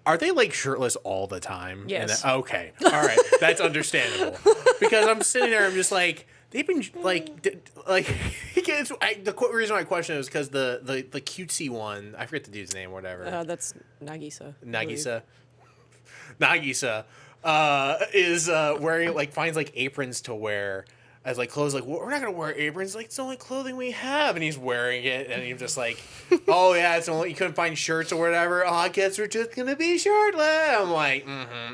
Are they like shirtless all the time? Yes. Okay. All right. That's understandable. Because I'm sitting there, I'm just like, they've been like the reason why I question it is because the cutesy one, I forget the dude's name, or whatever. That's Nagisa. I believe. Nagisa is wearing like finds like aprons to wear as like clothes. Like, we're not gonna wear aprons. Like, it's the only clothing we have, and he's wearing it, and he's just like, oh yeah, it's only you couldn't find shirts or whatever. Oh, I guess we're just gonna be shirtless. I'm like,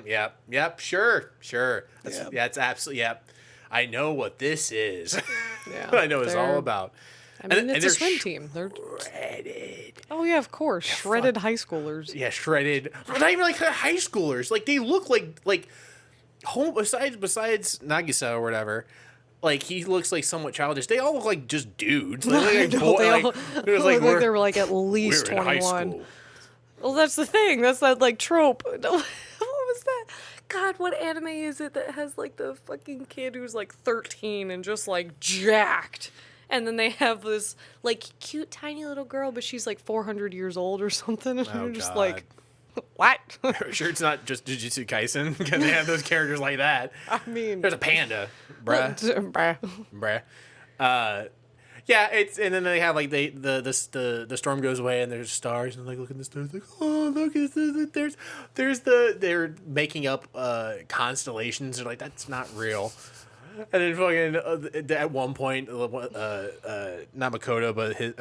yep, sure. That's absolutely yep. I know what this is. Yeah, I know what it's all about. I mean, and it's a they're swim team. They're shredded. Oh yeah, of course, shredded high schoolers. Yeah, shredded. Not even like high schoolers. Like they look like home. Besides Nagisa or whatever. Like he looks like somewhat childish. They all look like just dudes. Like, I know, they all it was look like they were like at we least were in high 21. school. Well, that's the thing. That's that like trope. What was that? God, what anime is it that has like the fucking kid who's like 13 and just like jacked? And then they have this like cute tiny little girl, but she's like 400 years old or something. And you're just like, what? Sure, it's not just Jujutsu Kaisen because they have those characters like that. I mean, There's a panda, bruh. Yeah, it's and then they have like the storm goes away and there's stars and like look at the stars like oh look they're making up constellations. They're like that's not real. And then fucking at one point not Makoto but his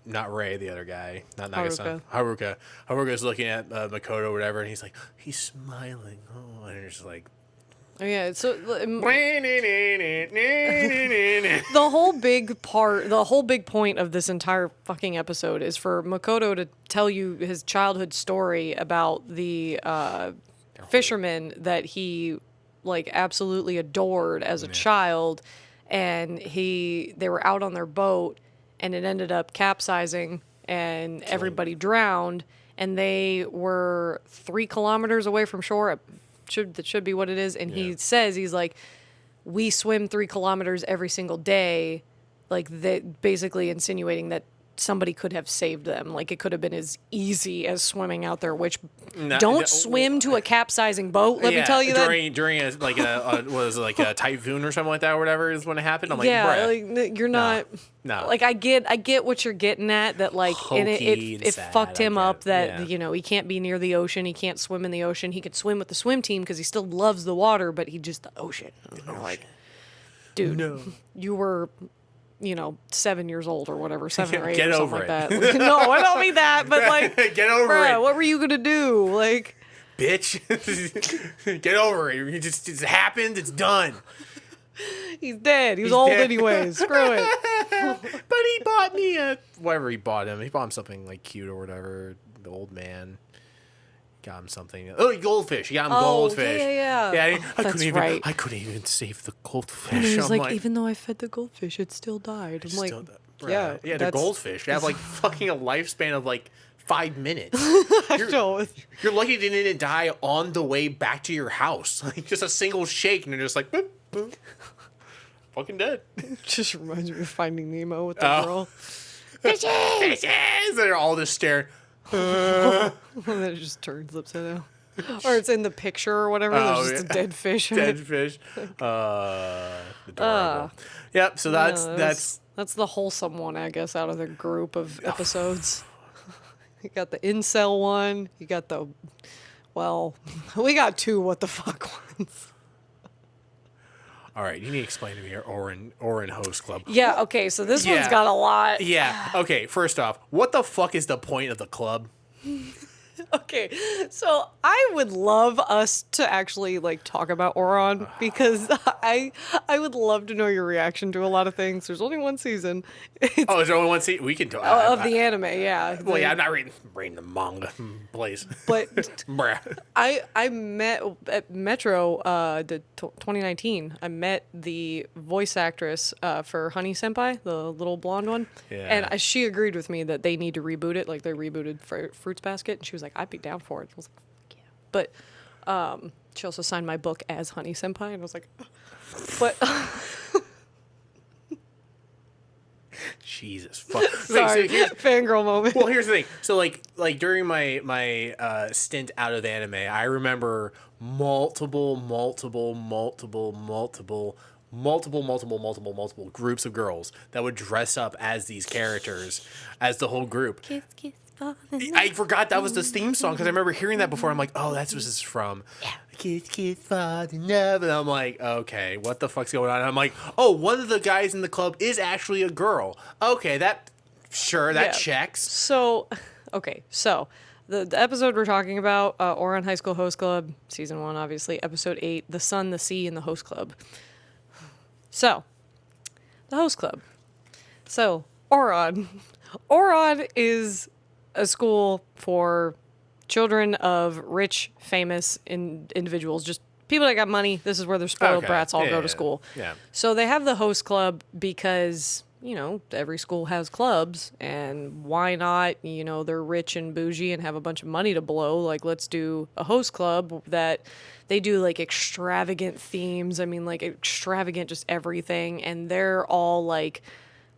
not Ray, the other guy, not Nagisa. Haruka's looking at Makoto or whatever, and he's like, he's smiling. Oh, and it's just like, oh yeah. So the the whole big point of this entire fucking episode is for Makoto to tell you his childhood story about the fisherman that he like absolutely adored as a child, and they were out on their boat. And it ended up capsizing, and everybody drowned. And they were 3 kilometers away from shore. That should be what it is. And he says, he's like, we swim 3 kilometers every single day, like that, basically insinuating that somebody could have saved them. Like it could have been as easy as swimming out there. Which don't swim to a capsizing boat. Let me tell you during a a typhoon or something like that or whatever is when it happened. I'm like, like you're not. No. Like I get what you're getting at. That like and it fucked him up. That you know he can't be near the ocean. He can't swim in the ocean. He could swim with the swim team because he still loves the water, but he just the ocean. Like, dude, you were. 7 years old or whatever, 7 or 8 Get or something over like it. that. Like, no, I don't mean that, but like, get over it. What were you gonna do? Like, bitch, get over it. It's happened. It's done. He's dead. He was old anyways. Screw it. But he bought me whatever he bought him. He bought him something like cute or whatever. The old man. Got him something. Oh, goldfish. He got him goldfish. Yeah. I couldn't even save the goldfish. And he was like, even though I fed the goldfish, it still died. I'm like, yeah, they're goldfish. They have like fucking a lifespan of like 5 minutes. You're lucky they didn't die on the way back to your house. Like just a single shake, and they're just like, boop, boop. Fucking dead. Just reminds me of Finding Nemo with the girl. Fishes! They're all just staring. And then it just turns upside down. Or it's in the picture or whatever. There's just a dead fish. Dead fish. Adorable. Yep. So that's the wholesome one, I guess, out of the group of episodes. You got the incel one. You got we got 2 what the fuck ones. All right, you need to explain to me your Orin Host Club. Yeah, okay, so this one's got a lot. Yeah, okay, first off, what the fuck is the point of the club? Okay, so I would love us to actually like talk about Oron because I would love to know your reaction to a lot of things. There's only one season. There's only one season? We can talk of the anime, yeah. Well, yeah, I'm not reading the manga, please. But Bruh. I met at Metro 2019. I met the voice actress for Honey Senpai, the little blonde one. Yeah. And she agreed with me that they need to reboot it. Like they rebooted Fruits Basket, and she was like, I'd be down for it. I was like, fuck yeah. But she also signed my book as Honey Senpai, and I was like, but Jesus fuck. Sorry, fangirl moment. Well, here's the thing. So like during my stint out of anime, I remember multiple groups of girls that would dress up as these characters, as the whole group. Kiss, kiss. I forgot that was the theme song because I remember hearing that before. I'm like, oh, that's what this is from. Yeah. Kiss, kiss, fall in love. And I'm like, okay, what the fuck's going on? And I'm like, oh, one of the guys in the club is actually a girl. Okay, that checks. So, okay, so the episode we're talking about, Oron High School Host Club, season 1, obviously, episode 8, the sun, the sea, and the host club. So, the host club. So, Oron. Oron is a school for children of rich, famous individuals, just people that got money. This is where their spoiled brats all go to school. Yeah. So they have the host club because, every school has clubs, and why not, they're rich and bougie and have a bunch of money to blow. Like, let's do a host club that they do, like, extravagant themes. I mean, like, extravagant just everything. And they're all, like,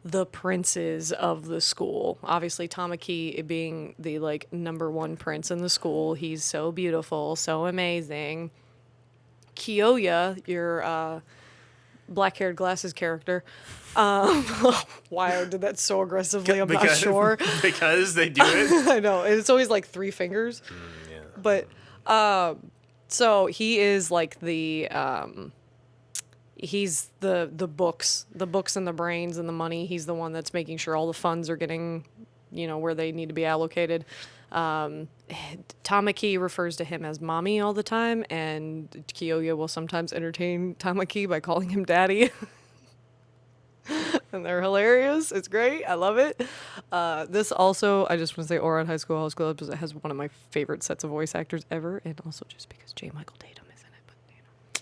the princes of the school. Obviously, Tamaki being the, like, number one prince in the school. He's so beautiful, so amazing. Kiyoya, your black-haired glasses character. Why I did that so aggressively, I'm not sure. Because they do it. I know. It's always like 3 fingers. Yeah. But, so he is like the, he's the books and the brains and the money. He's the one that's making sure all the funds are getting, where they need to be allocated. Tamaki refers to him as mommy all the time, and Kiyoya will sometimes entertain Tamaki by calling him daddy. And they're hilarious. It's great. I love it. This also, I just want to say Oron High School House Club because it has one of my favorite sets of voice actors ever, and also just because J. Michael Tatum is in it. But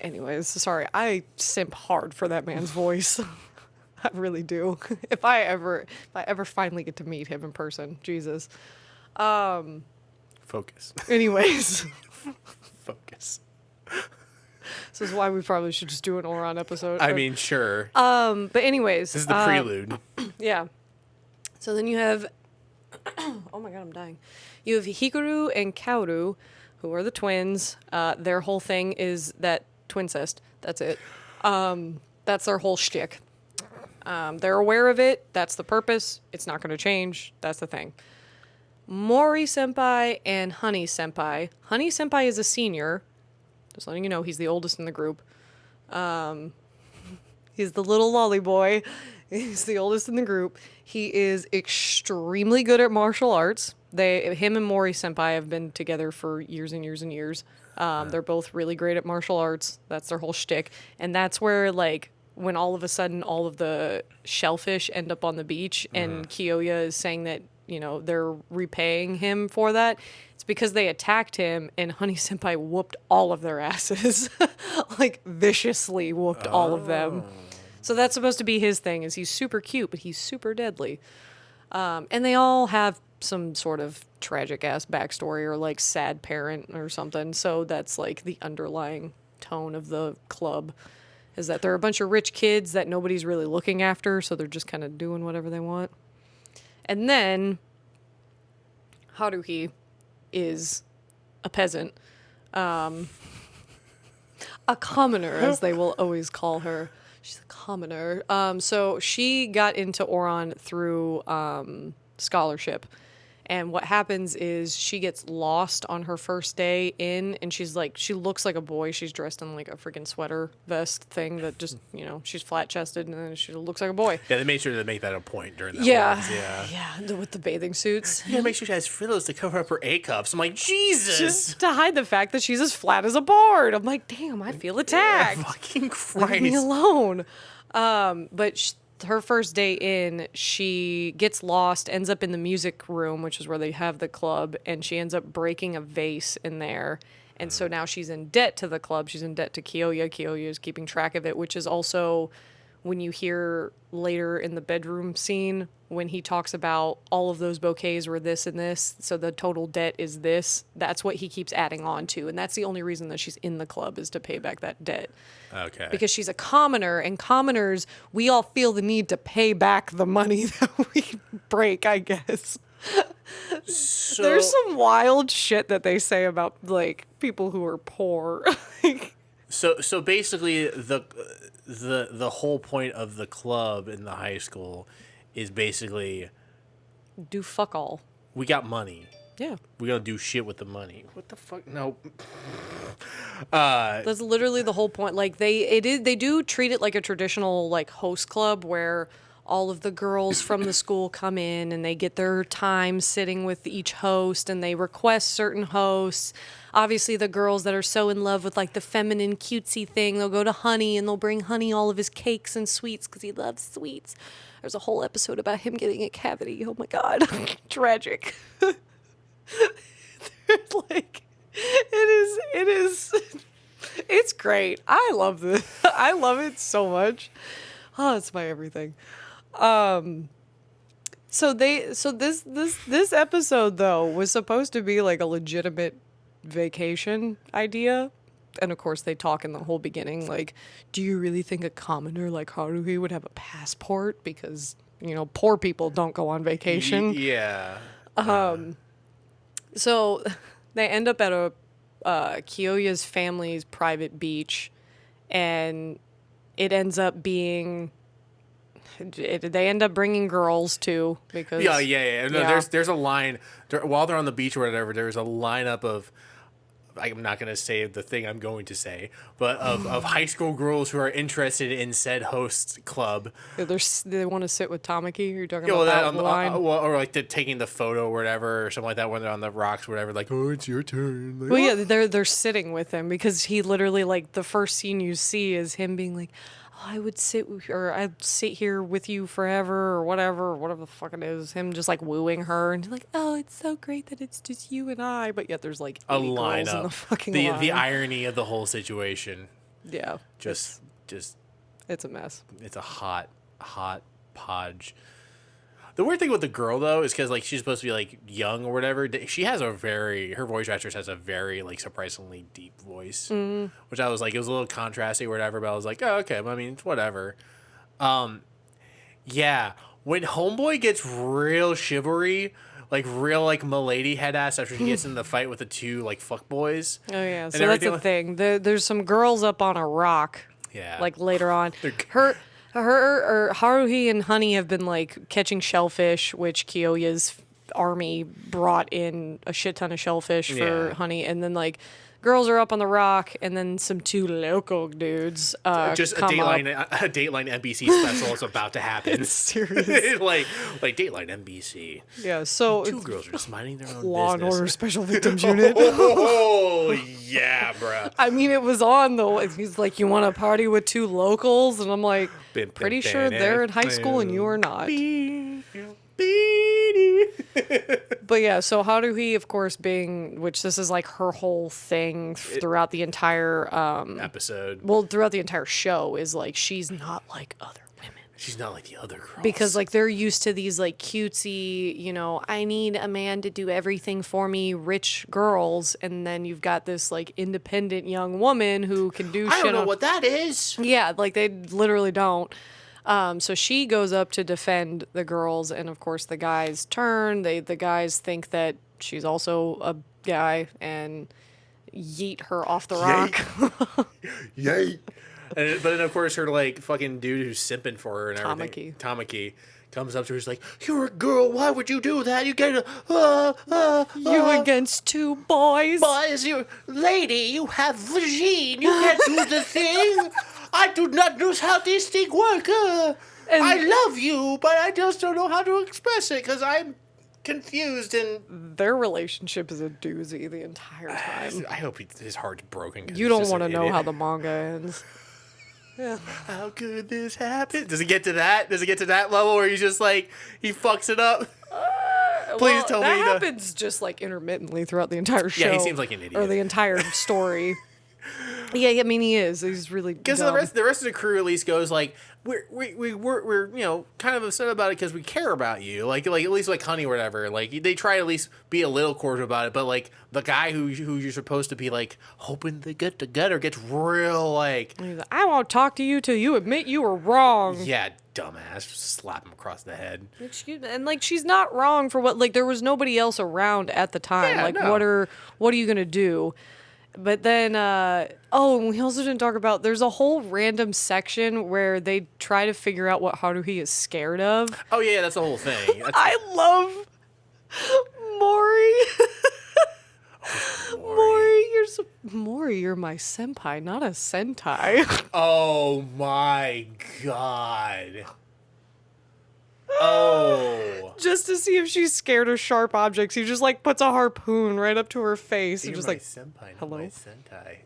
anyways, sorry, I simp hard for that man's voice. I really do. If I ever finally get to meet him in person, Jesus. Focus. Anyways, Focus. this is why we probably should just do an Oron episode. I mean, sure. But anyways, This is the prelude. yeah. So then you have, oh my god, I'm dying. You have Hikaru and Kaoru, who are the twins. Their whole thing is that twincest. That's it. That's their whole shtick. They're aware of it. That's the purpose. It's not going to change. That's the thing. Mori Senpai and Honey Senpai. Honey Senpai is a senior. Just letting you know, he's the oldest in the group. He's the little lolly boy. He's the oldest in the group. He is extremely good at martial arts. Him and Mori Senpai have been together for years and years and years. They're both really great at martial arts. That's their whole shtick. And that's where, like, when all of a sudden all of the shellfish end up on the beach and Kiyoya is saying that, they're repaying him for that. It's because they attacked him and Honey Senpai whooped all of their asses. Like, viciously whooped all of them. So that's supposed to be his thing, is he's super cute, but he's super deadly. And they all have some sort of tragic-ass backstory or, like, sad parent or something. So that's, like, the underlying tone of the club, is that they're a bunch of rich kids that nobody's really looking after, so they're just kind of doing whatever they want. And then Haruhi is a peasant. A commoner, as they will always call her. She's a commoner. So she got into Oron through scholarship. And what happens is she gets lost on her first day in, and she's like, she looks like a boy. She's dressed in like a freaking sweater vest thing that just, she's flat chested and then she looks like a boy. Yeah, they made sure to make that a point during that. Yeah, with the bathing suits. Yeah, make sure she has frills to cover up her A cups. I'm like, Jesus. Just to hide the fact that she's as flat as a board. I'm like, damn, I feel attacked. Fucking Christ. Leave me alone. But her first day in, she gets lost, ends up in the music room, which is where they have the club, and she ends up breaking a vase in there. And so now she's in debt to the club. She's in debt to Kiyoya. Kiyoya is keeping track of it, which is also when you hear later in the bedroom scene when he talks about all of those bouquets were this and this, so the total debt is this. That's what he keeps adding on to, and that's the only reason that she's in the club, is to pay back that debt. Okay. Because Because she's a commoner, and commoners, we all feel the need to pay back the money that we break, I guess. so, There's some wild shit that they say about, like, people who are poor. So basically, the whole point of the club in the high school is basically, Do fuck all. we got money. Yeah. We gotta do shit with the money. What the fuck? No. That's literally the whole point. Like, they do treat it like a traditional, like, host club where all of the girls from the school come in and they get their time sitting with each host and they request certain hosts. Obviously, the girls that are so in love with like the feminine cutesy thing, they'll go to Honey and they'll bring Honey all of his cakes and sweets because he loves sweets. There's a whole episode about him getting a cavity. Oh my God. Tragic. Like, it's great. I love this. I love it so much. Oh, it's my everything. So this episode though was supposed to be like a legitimate vacation idea. And of course they talk in the whole beginning like, do you really think a commoner like Haruhi would have a passport? Because, you know, poor people don't go on vacation. Yeah. So they end up at a Kyoya's family's private beach, and it ends up being they end up bringing girls too because No, there's a line while they're on the beach or whatever. There's a lineup of, I'm not going to say the thing I'm going to say, but of high school girls who are interested in said host club. They want to sit with Tamaki. You're talking Yeah, about that line? or like taking the photo or whatever, or something like that when they're on the rocks or whatever. Like, oh, it's your turn. Like, Well, yeah, they're sitting with him because he literally, like, the first scene you see is him being like, oh, I'd sit here with you forever or whatever the fuck it is. Him just like wooing her and like, oh, it's so great that it's just you and I. But yet there's like 80 girls in the fucking line. The irony of the whole situation. Yeah. Just it's a mess. It's a hot podge. The weird thing with the girl though is because like she's supposed to be like young or whatever. She has her voice actress has a very like surprisingly deep voice, which I was like, it was a little contrasty or whatever. But I was like, oh, okay. I mean, it's whatever. Yeah, when Homeboy gets real chivalry, like real like milady head ass after he gets in the fight with the two like fuck boys. Oh yeah, so that's the thing. There's some girls up on a rock. Yeah, like later on, Her Haruhi and Honey have been like catching shellfish, which Kyoya's army brought in a shit ton of shellfish for Honey, and then like girls are up on the rock, and then some two local dudes just come a Dateline NBC special is about to happen. Serious. like Dateline NBC. Yeah, so two girls are just minding their own Law business. and Order Special Victims Unit. Oh yeah, bruh. I mean, it was on though. He's like, you want to party with two locals, and I'm like, pretty sure they're in high school and you are not. But yeah, so Haruhi, of course, which this is like her whole thing throughout the entire episode. Well, throughout the entire show is like she's not like other women. She's not like the other girls. Because like they're used to these like cutesy, you know, I need a man to do everything for me, rich girls, and then you've got this like independent young woman who can do shit. I don't know what that is. Yeah, like they literally don't. So she goes up to defend the girls, and of course the guys turn. The guys think that she's also a guy and yeet her off the rock. Yay! But then of course her like fucking dude who's simping for her and everything, Tamaki, comes up to her. He's like, "You're a girl. Why would you do that? You get you against two boys. Boys, you lady. You have vagine. You can't do the thing." I do not know how this thing works. I love you, but I just don't know how to express it because I'm confused. And their relationship is a doozy the entire time. I hope his heart's broken. You don't want to know how the manga ends. Yeah. How could this happen? Does it get to that? Does it get to that level where he's just like, he fucks it up? Please tell me. That happens just like intermittently throughout the entire show. Yeah, he seems like an idiot. Or the entire story. Yeah, I mean he is. He's really because the rest of the crew at least goes like we're you know kind of upset about it because we care about you like at least like Honey or whatever, like they try to at least be a little cordial about it, but like the guy who you're supposed to be like hoping they get together gets real like I won't talk to you till you admit you were wrong. Yeah, dumbass, slap him across the head. And like she's not wrong for what, like there was nobody else around at the time. What are you gonna do? But then, and we also didn't talk about, there's a whole random section where they try to figure out what Haruhi is scared of. Oh, yeah, that's the whole thing. I love Mori. Mori, you're my senpai, not a sentai. Oh, my God. Oh. Just to see if she's scared of sharp objects, he just like puts a harpoon right up to her face and You're just my like, senpai, not hello? my sentai.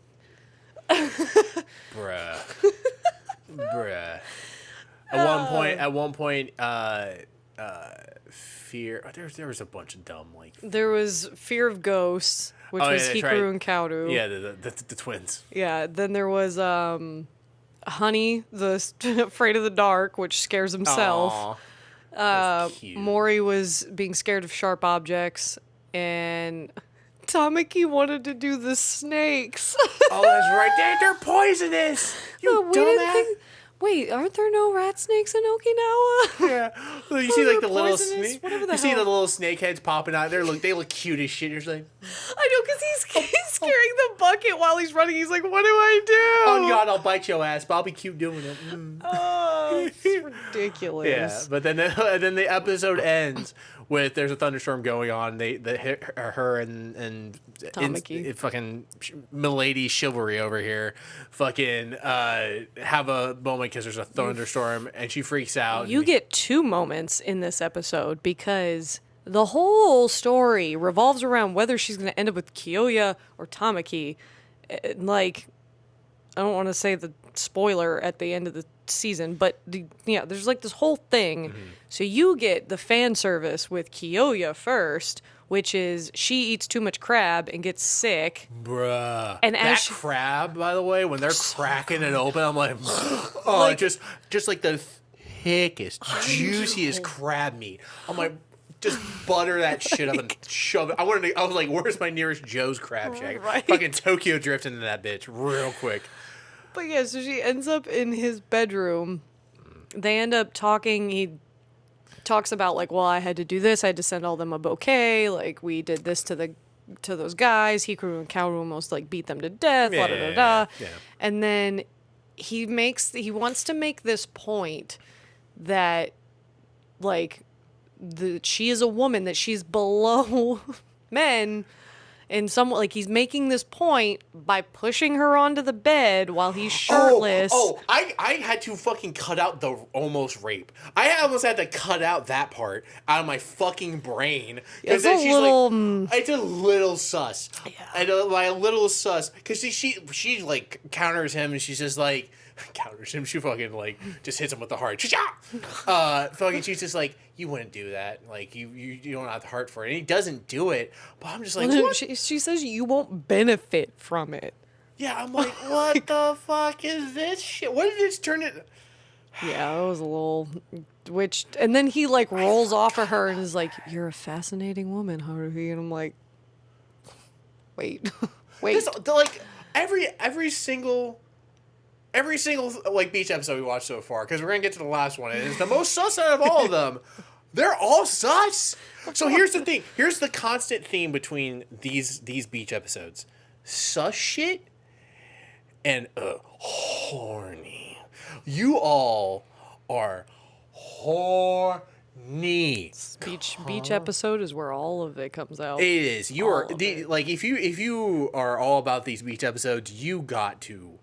Bruh. Bruh. At one point, fear. There was a bunch of dumb like. There was fear of ghosts, which Oh, yeah, was that's Hikaru right. and Kaoru. Yeah, the twins. Yeah, then there was Honey, afraid of the dark, which scares himself. Aw, that's cute. Mori was being scared of sharp objects, and Tamaki wanted to do the snakes. Oh, that's right. They're poisonous. You We didn't dumbass. think- Wait, aren't there no rat snakes in Okinawa? Yeah. Well, you see like the they're little poisonous, snake. whatever the You see the hell. little snake heads popping out. They look cute as shit. You're just like, I know, because he's carrying the bucket while he's running. He's like, what do I do? oh God, I'll bite your ass, but I'll be cute doing it. Mm. Oh, it's ridiculous. Yeah, but then the episode ends with there's a thunderstorm going on. They her and Tamaki. fucking milady chivalry over here fucking have a moment because there's a thunderstorm and she freaks out. You get 2 moments in this episode because the whole story revolves around whether she's going to end up with Kiyoya or Tamaki. Like, I don't want to say the spoiler at the end of the season, but there's like this whole thing. Mm-hmm. So you get the fan service with Kiyoya first, which is she eats too much crab and gets sick. Bruh. And that as she- crab, by the way, when they're cracking it open, I'm like, oh, Like- just like the thickest, juiciest crab meat. I'm like, just butter that shit up and shove it. I was like, where's my nearest Joe's Crab Shack? Right. Fucking Tokyo drift into that bitch real quick. But yeah, so she ends up in his bedroom. They end up talking. He talks about like, well, I had to do this. I had to send all them a bouquet. Like, we did this to those guys. Hikaru and Kaoru almost like beat them to death. La da da da. Yeah. And then he wants to make this point that like she is a woman, that she's below men. And like he's making this point by pushing her onto the bed while he's shirtless. I had to fucking cut out the almost rape. I almost had to cut out that part out of my fucking brain. It's then a she's little, like, it's a little sus. Yeah. I know, like a little sus. Because she like counters him and she's just like, counters him. She fucking like just hits him with the heart. Fucking she's just like, you wouldn't do that. Like you don't have the heart for it. And he doesn't do it. But I'm just like, what? She says you won't benefit from it. Yeah, I'm like, what the fuck is this shit? What did this turn it? Yeah, it was a little. And then he like rolls off of her and is like, "You're a fascinating woman, Haruhi." And I'm like, wait. Like every single like beach episode we watched so far, because we're gonna get to the last one, and it's the most sus out of all of them. They're all sus. So here's the thing. Here's the constant theme between these beach episodes: sus shit and horny. You all are horny. Beach episode is where all of it comes out. It is. You All are of it. like if you are all about these beach episodes, you got to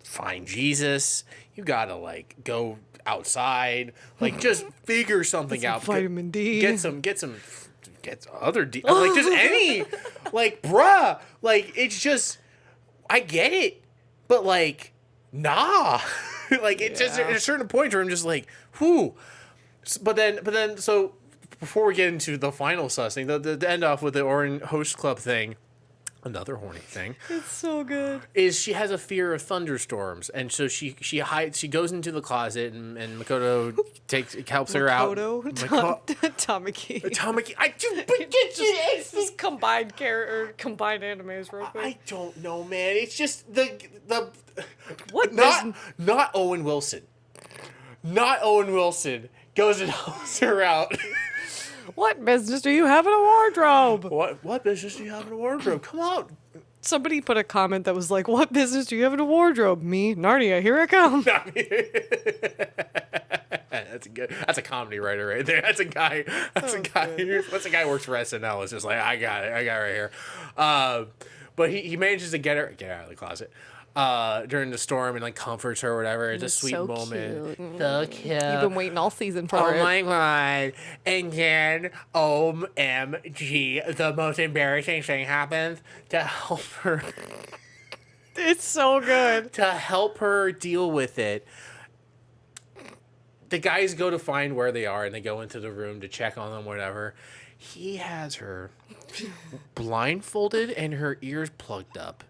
find Jesus. You gotta like go outside, like just figure something out. vitamin D. Get other D. Like just any, like bruh. Like it's just, I get it, but like nah. Like it's just at a certain point where I'm just like, whoo. But then so before we get into the final sus thing, the end off with the Orin Host Club thing. Another horny thing It's so good. is she has a fear of thunderstorms, and so she hides. She goes into the closet, and Makoto helps her out. Tamaki. Tamaki, Just combined animes real quick. I don't know, man. It's just the What not Owen Wilson. Not Owen Wilson goes and helps her out. What business do you have in a wardrobe? What business do you have in a wardrobe? Come on. Somebody put a comment that was like, "What business do you have in a wardrobe?" Me, Narnia, here I come. That's a comedy writer right there. That's a guy who works for SNL. It's just like, I got it right here. But he manages to get her out of the closet. during the storm and like comforts her or whatever. It's a sweet so moment. cute. So cute. You've been waiting all season for Oh it. my god. And then OMG, the most embarrassing thing happens to help her It's so good. to help her deal with it. The guys go to find where they are and they go into the room to check on them, whatever. He has her blindfolded and her ears plugged up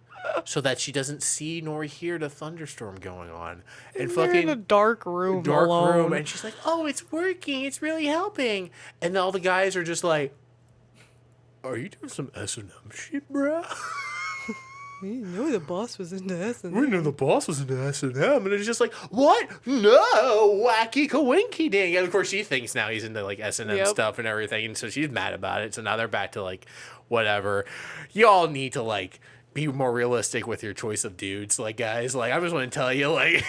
so that she doesn't see nor hear the thunderstorm going on. And They're in a dark room alone. and she's like, "Oh, it's working. It's really helping." And all the guys are just like, "Are you doing some S&M shit, bruh?" We didn't know the boss was into S&M. We knew the boss was into S&M, and it's just like, what? No, wacky kawinky ding. And of course, she thinks now he's into like S&M stuff and everything, and so she's mad about it. So now they're back to like, whatever. Y'all need to like be more realistic with your choice of dudes, like guys. Like I just want to tell you, like.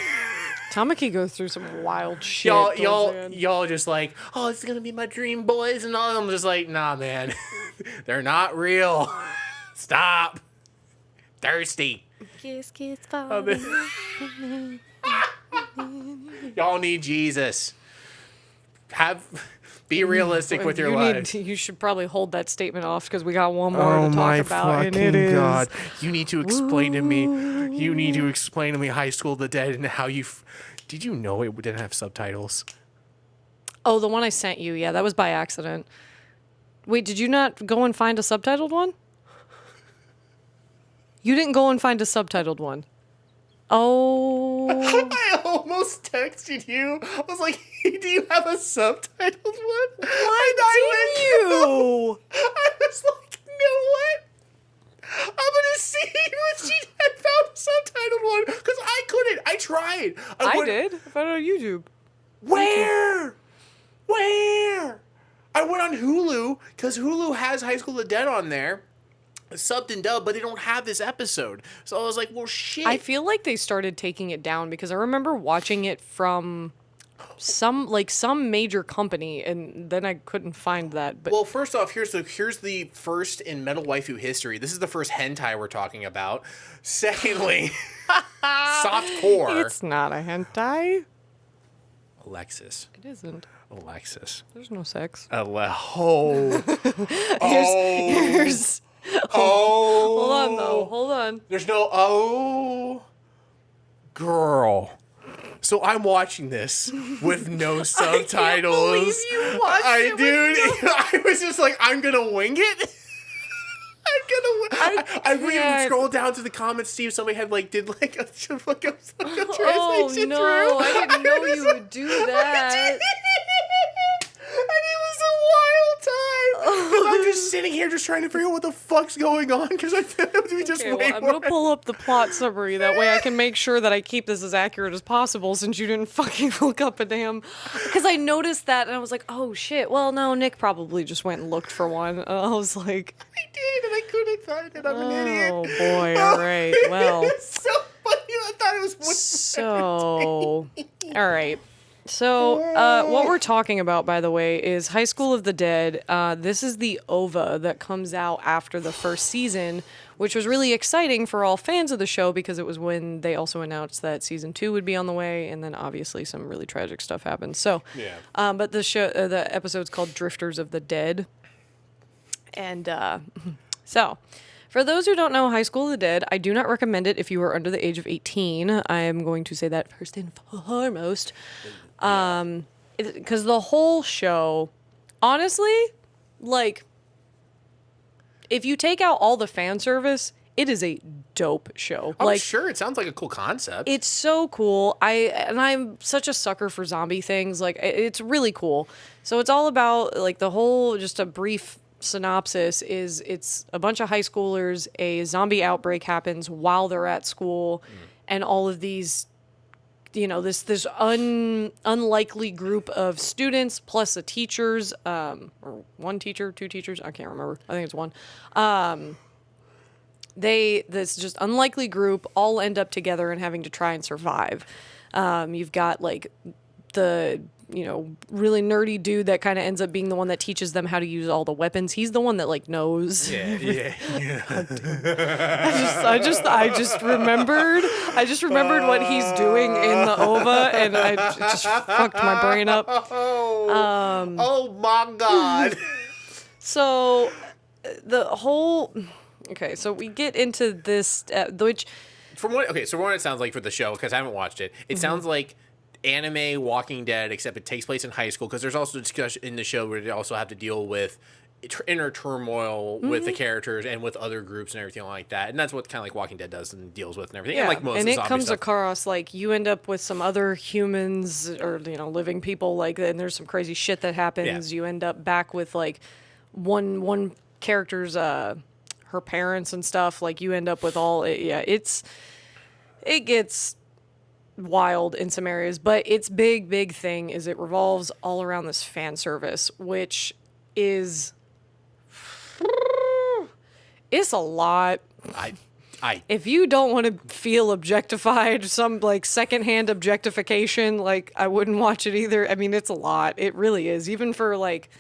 Tamaki goes through some wild shit. y'all just like, oh, it's gonna be my dream boys, and all of them just like, nah, man, they're not real. Stop. Thirsty. Kiss, kiss, Y'all need Jesus. Be realistic with your lives. You should probably hold that statement off because we got one more to talk about. And it is. God. You need to explain to me. You need to explain to me High School of the Dead and how you. Did you know it didn't have subtitles? Oh, the one I sent you. Yeah, that was by accident. Wait, did you not go and find a subtitled one? You didn't go and find a subtitled one. Oh. I almost texted you. I was like, hey, do you have a subtitled one? Why did you? I was like, you know what? I'm going to see if she had found a subtitled one. Because I couldn't. I tried. I did. I found it on YouTube. Where? I went on Hulu because Hulu has High School of the Dead on there. Subbed and dubbed, but they don't have this episode. So I was like, well, shit. I feel like they started taking it down because I remember watching it from some major company, and then I couldn't find that. But well, first off, here's the first in Metal Waifu history. This is the first hentai we're talking about. Secondly, softcore. It's not a hentai. Alexis. It isn't. Alexis. There's no sex. Here's hold on, though. Hold on. There's no girl. So I'm watching this with no subtitles. I can't believe you watched it with no- I was just like, I'm gonna wing it. I wouldn't even scroll down to the comments to see if somebody had did a translation oh no! through. I didn't know you would do that. And it was a wild time. Because I'm just sitting here just trying to figure out what the fuck's going on. Because I thought it would be just way I'm more. going to pull up the plot summary. That way I can make sure that I keep this as accurate as possible since you didn't fucking look up a damn... Because I noticed that and I was like, oh shit. Well, no, Nick probably just went and looked for one. And I was like... I did and I couldn't find it. I'm an idiot. Oh boy, alright. Well... It's so funny. I thought it was... So... Alright. So, what we're talking about, by the way, is High School of the Dead. This is the OVA that comes out after the first season, which was really exciting for all fans of the show because it was when they also announced that season 2 would be on the way, and then obviously some really tragic stuff happened. So, yeah. but the episode's called Drifters of the Dead. And, so... For those who don't know High School of the Dead, I do not recommend it if you are under the age of 18. I am going to say that first and foremost. Because the whole show, honestly, if you take out all the fan service, it is a dope show. Oh, sure. It sounds like a cool concept. It's so cool. I'm such a sucker for zombie things. It's really cool. So it's all about, the whole, just a brief synopsis is it's a bunch of high schoolers, a zombie outbreak happens while they're at school, and all of these, this unlikely group of students plus the teachers, or one teacher, two teachers, I can't remember. I think it's one. This just unlikely group all end up together and having to try and survive. You've got the really nerdy dude that kind of ends up being the one that teaches them how to use all the weapons. He's the one that like knows. Yeah. I just remembered what he's doing in the OVA, and I just fucked my brain up. Oh my god. So the whole okay, so we get into this which From what it sounds like for the show, because I haven't watched it, it sounds like anime Walking Dead, except it takes place in high school, because there's also discussion in the show where they also have to deal with inner turmoil with the characters and with other groups and everything like that, and that's what kind of like Walking Dead does and deals with and everything. yeah, And like most and of the it zombie comes stuff. across like you end up with some other humans or living people, like, and there's some crazy shit that happens. Yeah. You end up back with like one character's her parents and stuff. Like you end up with all it gets wild in some areas, but its big thing is it revolves all around this fan service, which is it's a lot. If you don't want to feel objectified, some like secondhand objectification, like I wouldn't watch it either. I mean, it's a lot. It really is. Even for like,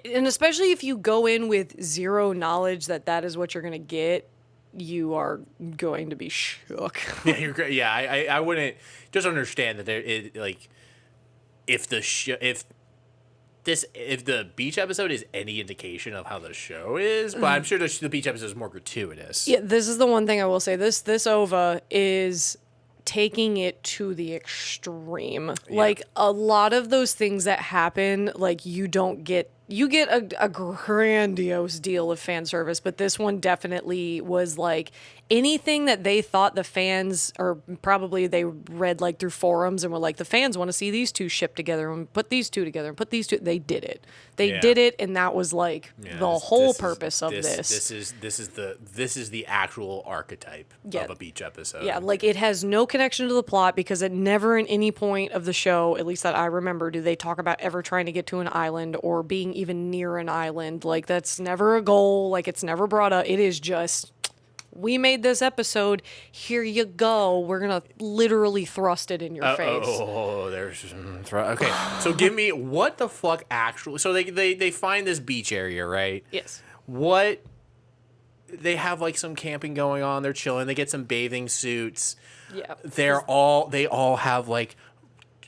and especially if you go in with zero knowledge that is what you're going to get, you are going to be shook. Yeah, you're great. Yeah, I wouldn't just understand that if the beach episode is any indication of how the show is, but I'm sure the beach episode is more gratuitous. Yeah, this is the one thing I will say. This OVA is taking it to the extreme. Yeah. Like a lot of those things that happen, like you get a grandiose deal of fan service, but this one definitely was like anything that they thought the fans, or probably they read like through forums and were like, the fans want to see these two ship together and put these two together and put these two. They did it. They did it, and that was like the whole purpose of this. This is the actual archetype of a beach episode. Yeah, like it has no connection to the plot because it never in any point of the show, at least that I remember, do they talk about ever trying to get to an island or being even near an island. Like that's never a goal. Like it's never brought up. It is just, we made this episode. Here you go. We're gonna literally thrust it in your face. Okay. So give me what the fuck actually. So they find this beach area, right? Yes. What? They have like some camping going on. They're chilling. They get some bathing suits. Yeah. They all have like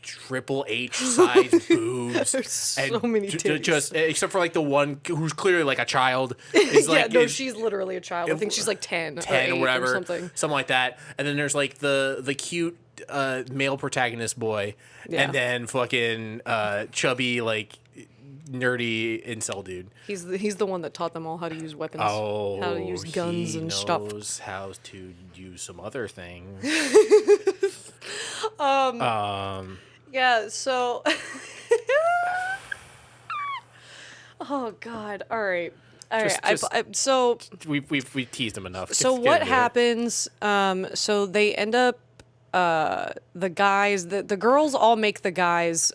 Triple H size boobs. There's so many titties. Just except for like the one who's clearly like a child. Is like, she's literally a child. I think she's like 10 or whatever, or something like that. And then there's like the cute male protagonist boy, and then fucking chubby like nerdy incel dude. He's the one that taught them all how to use weapons, how to use guns and stuff. He knows how to use some other things. Yeah, so oh god. All right. So we teased him enough. So what happens? So they end up the guys, the girls all make the guys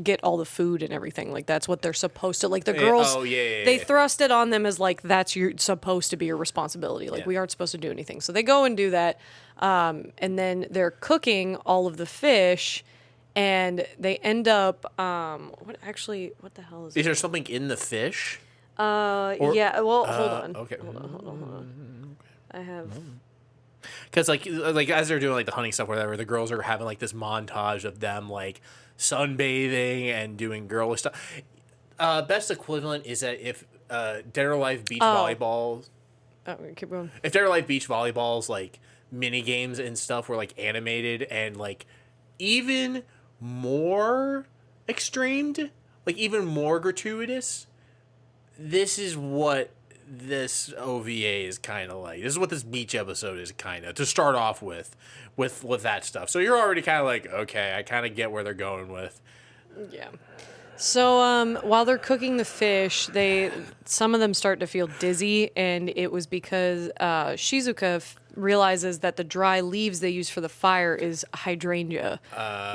get all the food and everything. Like that's what they're supposed to. Like the girls, they thrust it on them as like that's supposed to be your responsibility. Like we aren't supposed to do anything. So they go and do that, and then they're cooking all of the fish, and they end up what the hell is? Is there something in the fish? Yeah. Well, hold on. Okay. Hold on. I have. Because like as they're doing like the hunting stuff, or whatever, the girls are having like this montage of them like sunbathing and doing girly stuff. Best equivalent is that if Dead or Alive beach volleyball. Oh, keep going. If Dead or Alive beach volleyballs like mini games and stuff were like animated and like even more extremed, like even more gratuitous, this is what this OVA is kind of like. This is what this beach episode is kind of to start off with that stuff. So you're already kind of like, okay, I kind of get where they're going with. Yeah. So while they're cooking the fish, some of them start to feel dizzy, and it was because Shizuka realizes that the dry leaves they use for the fire is hydrangea,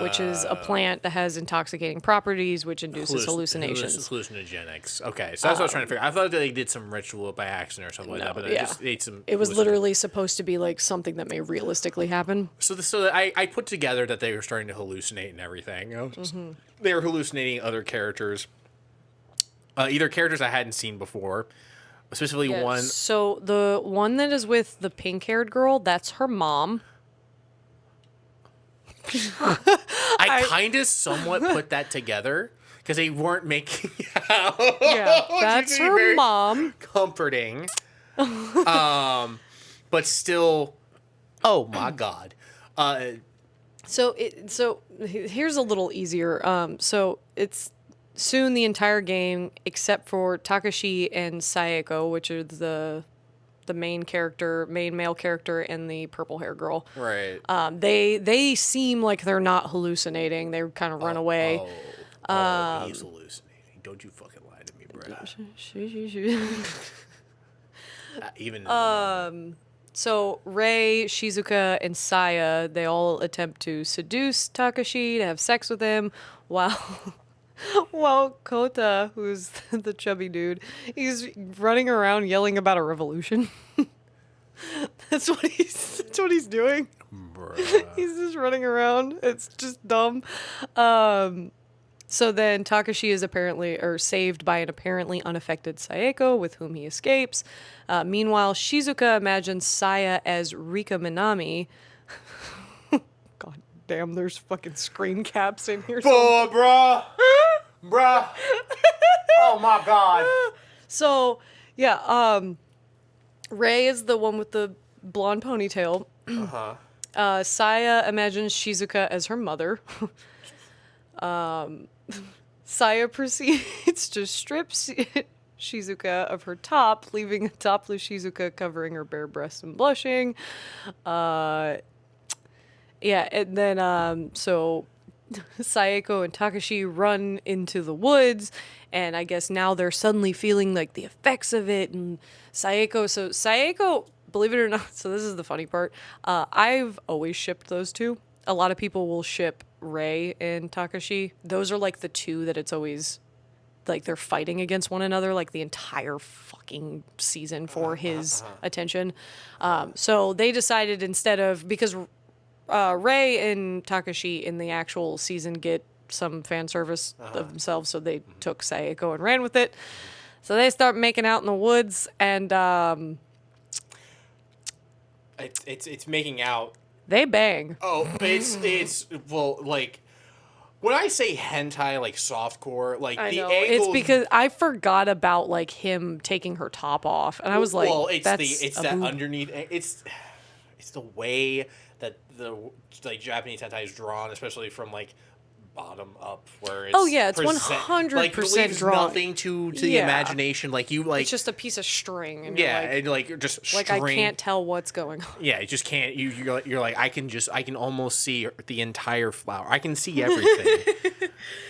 which is a plant that has intoxicating properties, which induces hallucinations. Hallucinogenics. Okay, so that's what I was trying to figure. I thought they did some ritual by accident or something like that, but I just ate some. It was literally supposed to be like something that may realistically happen. So I put together that they were starting to hallucinate and everything. They were hallucinating other characters, either characters I hadn't seen before. Specifically one. So the one that is with the pink-haired girl, that's her mom. I kind of somewhat put that together because they weren't making out. Yeah, that's her mom. Comforting. But still, oh my God. So here's a little easier. So it's soon the entire game, except for Takashi and Saeko, which are the main male character, and the purple hair girl. Right. They seem like they're not hallucinating. They kind of run away. He's hallucinating. Don't you fucking lie to me, bro. Even. So Rei, Shizuka, and Saya, they all attempt to seduce Takashi to have sex with him, while Kota, who's the chubby dude, he's running around yelling about a revolution. That's what he's doing. Bruh. He's just running around. It's just dumb. So then Takashi is saved by an apparently unaffected Saeko, with whom he escapes. Meanwhile, Shizuka imagines Saya as Rika Minami. God damn, there's fucking screen caps in here. Oh, bruh. Oh my God. So, yeah, Rei is the one with the blonde ponytail. Saya imagines Shizuka as her mother. Saya proceeds to strip Shizuka of her top, leaving a topless Shizuka covering her bare breasts and blushing. And then so Saeko and Takashi run into the woods, and I guess now they're suddenly feeling like the effects of it. And Saeko, believe it or not, so this is the funny part, I've always shipped those two. A lot of people will ship Rei and Takashi. Those are like the two that it's always like they're fighting against one another like the entire fucking season for his attention. So they decided because Rei and Takashi in the actual season get some fan service of themselves, so they took Saeko and ran with it. So they start making out in the woods, and it's making out. They bang. Oh, it's well, like when I say hentai, like softcore, like I the know. angles. It's because I forgot about like him taking her top off, and I was like, well, it's that boob. underneath. It's the way that the like Japanese hentai is drawn, especially from like bottom up, where it's it's 100% drawn. Nothing to the imagination. Like you like it's just a piece of string. And and like just like string. I can't tell what's going on. Yeah, you just can't. You're like I can almost see the entire flower. I can see everything.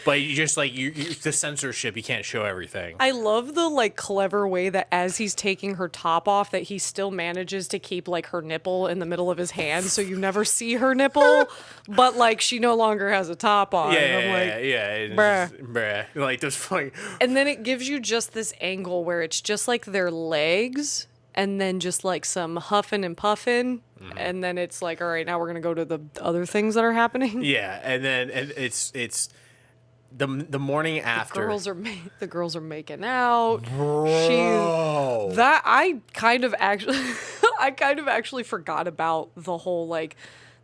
But you just like you the censorship. You can't show everything. I love the like clever way that as he's taking her top off, that he still manages to keep like her nipple in the middle of his hand, so you never see her nipple, but like she no longer has a top on. Yeah. Bruh. Like those funny. And then it gives you just this angle where it's just like their legs, and then just like some huffing and puffing, and then it's like, all right, now we're gonna go to the other things that are happening. Yeah, and then it's the morning after. The girls are making out. Bro. I kind of actually forgot about the whole like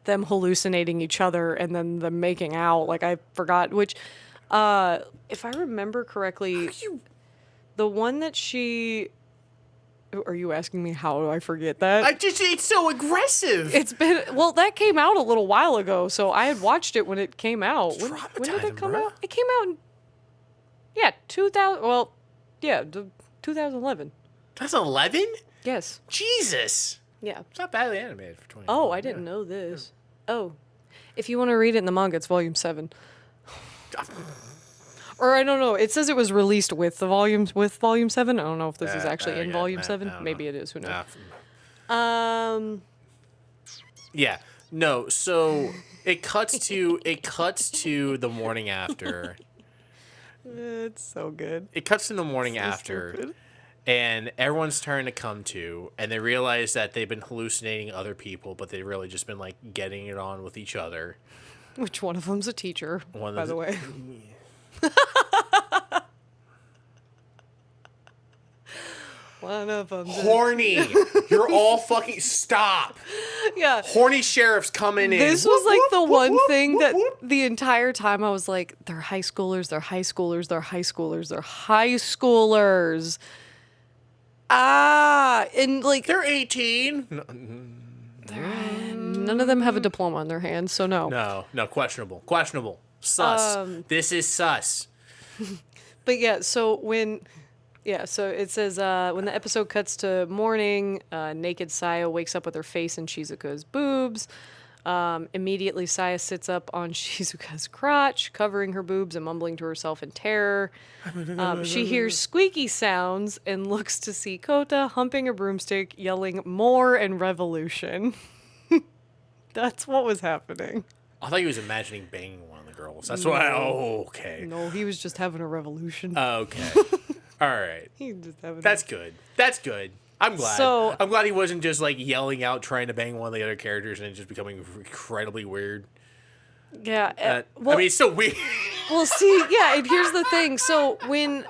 them hallucinating each other and then them making out. Like I forgot which, if I remember correctly, the one that she. Are you asking me how do I forget that? It's so aggressive. It's been that came out a little while ago, so I had watched it when it came out. When did it come out? It came out in 2000. Well, 2011. 2011? Yes. Jesus. Yeah. It's not badly animated for 20. Oh, I didn't know this. Yeah. Oh, if you want to read it in the manga, it's volume 7. Or I don't know. It says it was released with volume 7. I don't know if this is actually in volume 7. Maybe it is. Who knows? Yeah. No, so it cuts to the morning after. It's so good. It cuts to the morning after. Stupid. And everyone's starting to come to, and they realize that they've been hallucinating other people, but they've really just been like getting it on with each other. Which one of them's a teacher, by the way. One of them. Horny. You're all fucking stop. Yeah. Horny sheriff's coming in. This was like the one thing that the entire time I was like, they're high schoolers, they're high schoolers, they're high schoolers, they're high schoolers. And like They're 18. none of them have a diploma on their hands, so no. No, questionable. Sus. This is sus. But yeah, so it says when the episode cuts to morning, naked Saya wakes up with her face in Shizuka's boobs. Immediately, Saya sits up on Shizuka's crotch, covering her boobs and mumbling to herself in terror. She hears squeaky sounds and looks to see Kota humping a broomstick, yelling "More" and "Revolution." That's what was happening. I thought he was imagining banging one of the girls. That's why. Oh, okay. No, he was just having a revolution. Okay. All right. He just having That's good. That's good. I'm glad. So- I'm glad he wasn't just like yelling out trying to bang one of the other characters and it just becoming incredibly weird. Yeah. I mean, it's so weird. Well, see, yeah, and here's the thing. So when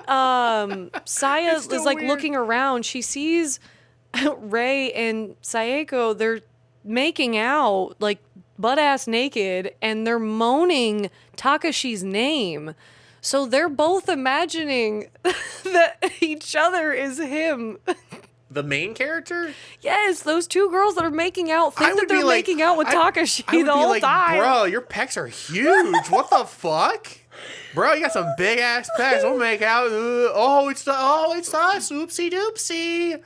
Saya still is like weird. looking around, she sees Rei and Saeko. They're making out like butt ass naked, and they're moaning Takashi's name. So they're both imagining that each other is him. The main character? Yes, those two girls that are making out I think that would be they're like- making out with I Takashi would the be whole like, time. Bro, your pecs are huge. What the fuck? Bro, you got some big ass pecs. We'll make out. It's us. Oopsie doopsie.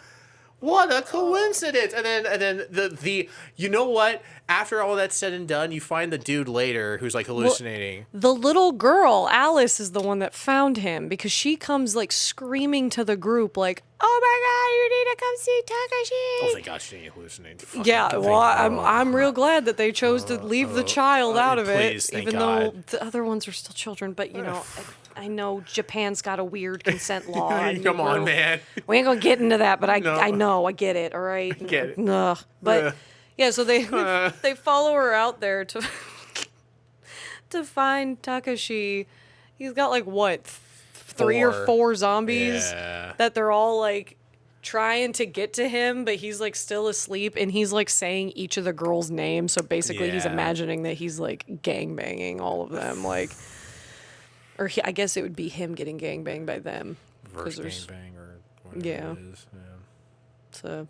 What a coincidence. And then the you know what? After all that's said and done, you find the dude later who's like hallucinating. The little girl, Alice, is the one that found him because she comes like screaming to the group like, "Oh my God, you need to come see Takashi!" Oh, thank God she didn't hallucinate. Fucking Yeah, thank well, God. I'm real glad that they chose to leave the child out of please, it, thank even though God. the other ones are still children. But you know, I know Japan's got a weird consent law. and Come on, man. We ain't gonna get into that, but I No. I get it. All right, get it. Ugh. But yeah, so they they follow her out there to to find Takashi. He's got like what, three or 4 zombies Yeah. that they're all like trying to get to him, but he's like still asleep, and he's like saying each of the girls' names. So basically, he's Yeah. imagining that he's like gangbanging all of them, like, or I guess it would be him getting gangbanged by them. 'cause Verse there's- gangbang or whatever Yeah. it is. Yeah. So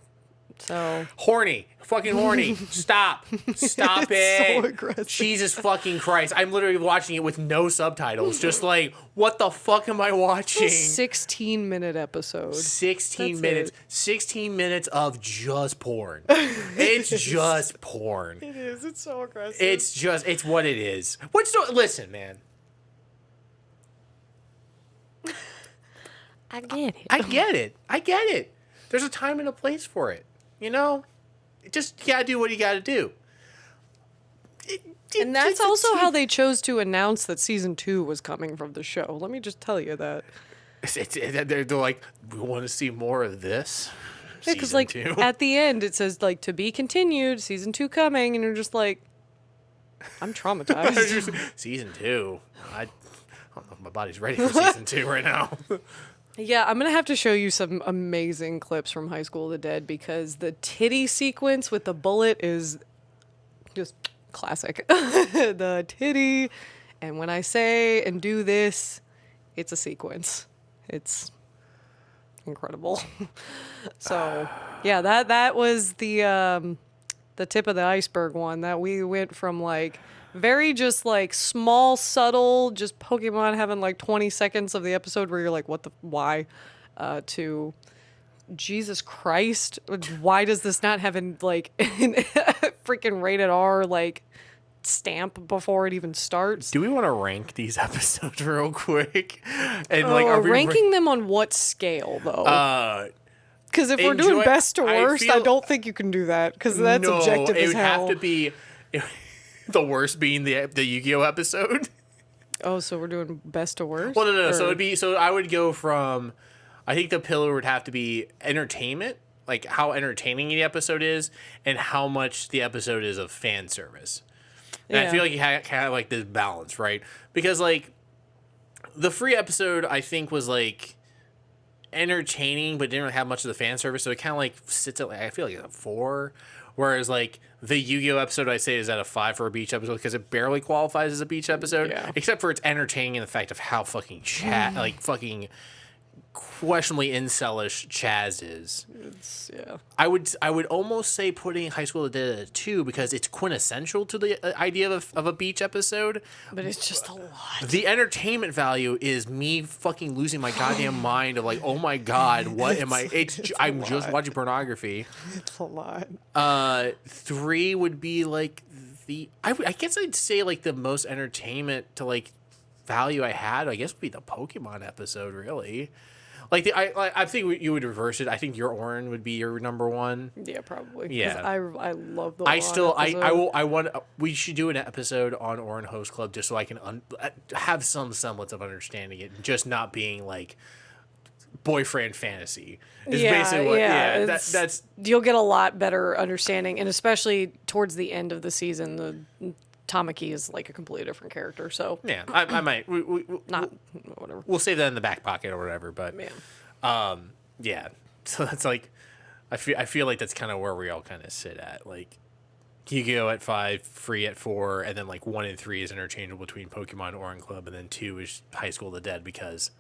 Horny. Fucking horny. Stop. Stop It's it. so aggressive. Jesus fucking Christ. I'm literally watching it with no subtitles. Just like, what the fuck am I watching? 16-minute episode. 16 That's minutes. it. 16 minutes of just porn. It's just porn. It is. It's so aggressive. It's what it is. Listen, man. I get it. I get it. There's a time and a place for it. You know? Just you gotta do what you gotta do. And that's also how they chose to announce that season 2 was coming from the show. Let me just tell you that. They're like, we want to see more of this. Yeah, because Season like 2. at the end it says like to be continued, season 2 coming, and you're just like, I'm traumatized. Season 2. I don't know if my body's ready for season 2 right now. Yeah, I'm gonna have to show you some amazing clips from High School of the Dead because the titty sequence with the bullet is just classic. The titty, and when I say and do this, it's a sequence. It's incredible. So yeah, that was the tip of the iceberg one. That we went from like very just like small, subtle, just Pokemon having like 20 seconds of the episode where you're like, what the, why? To Jesus Christ, why does this not have an like freaking rated R like stamp before it even starts? Do we want to rank these episodes real quick? And like, are we ranking them on what scale though? Because if we're doing best to worst, I don't think you can do that. Because that's objective as hell. It would have to be the worst being the Yu-Gi-Oh episode. Oh, so we're doing best to worst? Well, no. So I would go from, I think the pillar would have to be entertainment, like how entertaining the episode is, and how much the episode is of fan service. And I feel like you have like this balance, right? Because like the free episode, I think, was like entertaining, but didn't really have much of the fan service. So it kind of like sits at, like, I feel like it's a 4. Whereas like the Yu-Gi-Oh episode, I say, is at a 5 for a beach episode because it barely qualifies as a beach episode, except for it's entertaining in the fact of how fucking like fucking questionably incelish Chaz is. I would almost say putting High School of the Dead at a 2 because it's quintessential to the idea of a beach episode. But it's just a lot. The entertainment value is me fucking losing my goddamn mind of like, oh my god, what am I? I'm just watching pornography. It's a lot. 3 would be like I guess I'd say like the most entertainment to like value I had, I guess, would be the Pokemon episode, really. Like I think you would reverse it. I think your Orin would be your number 1. Yeah, probably. Yeah, I love the. I want. We should do an episode on Orin Host Club just so I can have some semblance of understanding it, just not being like boyfriend fantasy. Is basically what. Yeah, that's. You'll get a lot better understanding, and especially towards the end of the season, the Tamaki is like a completely different character. So yeah, I might. Whatever. We'll save that in the back pocket or whatever. But yeah. So that's like, I feel like that's kind of where we all kind of sit at. Like, Yu-Gi-Oh at 5, free at 4, and then like 1 and 3 is interchangeable between Pokemon Orin Club, and then 2 is High School of the Dead because.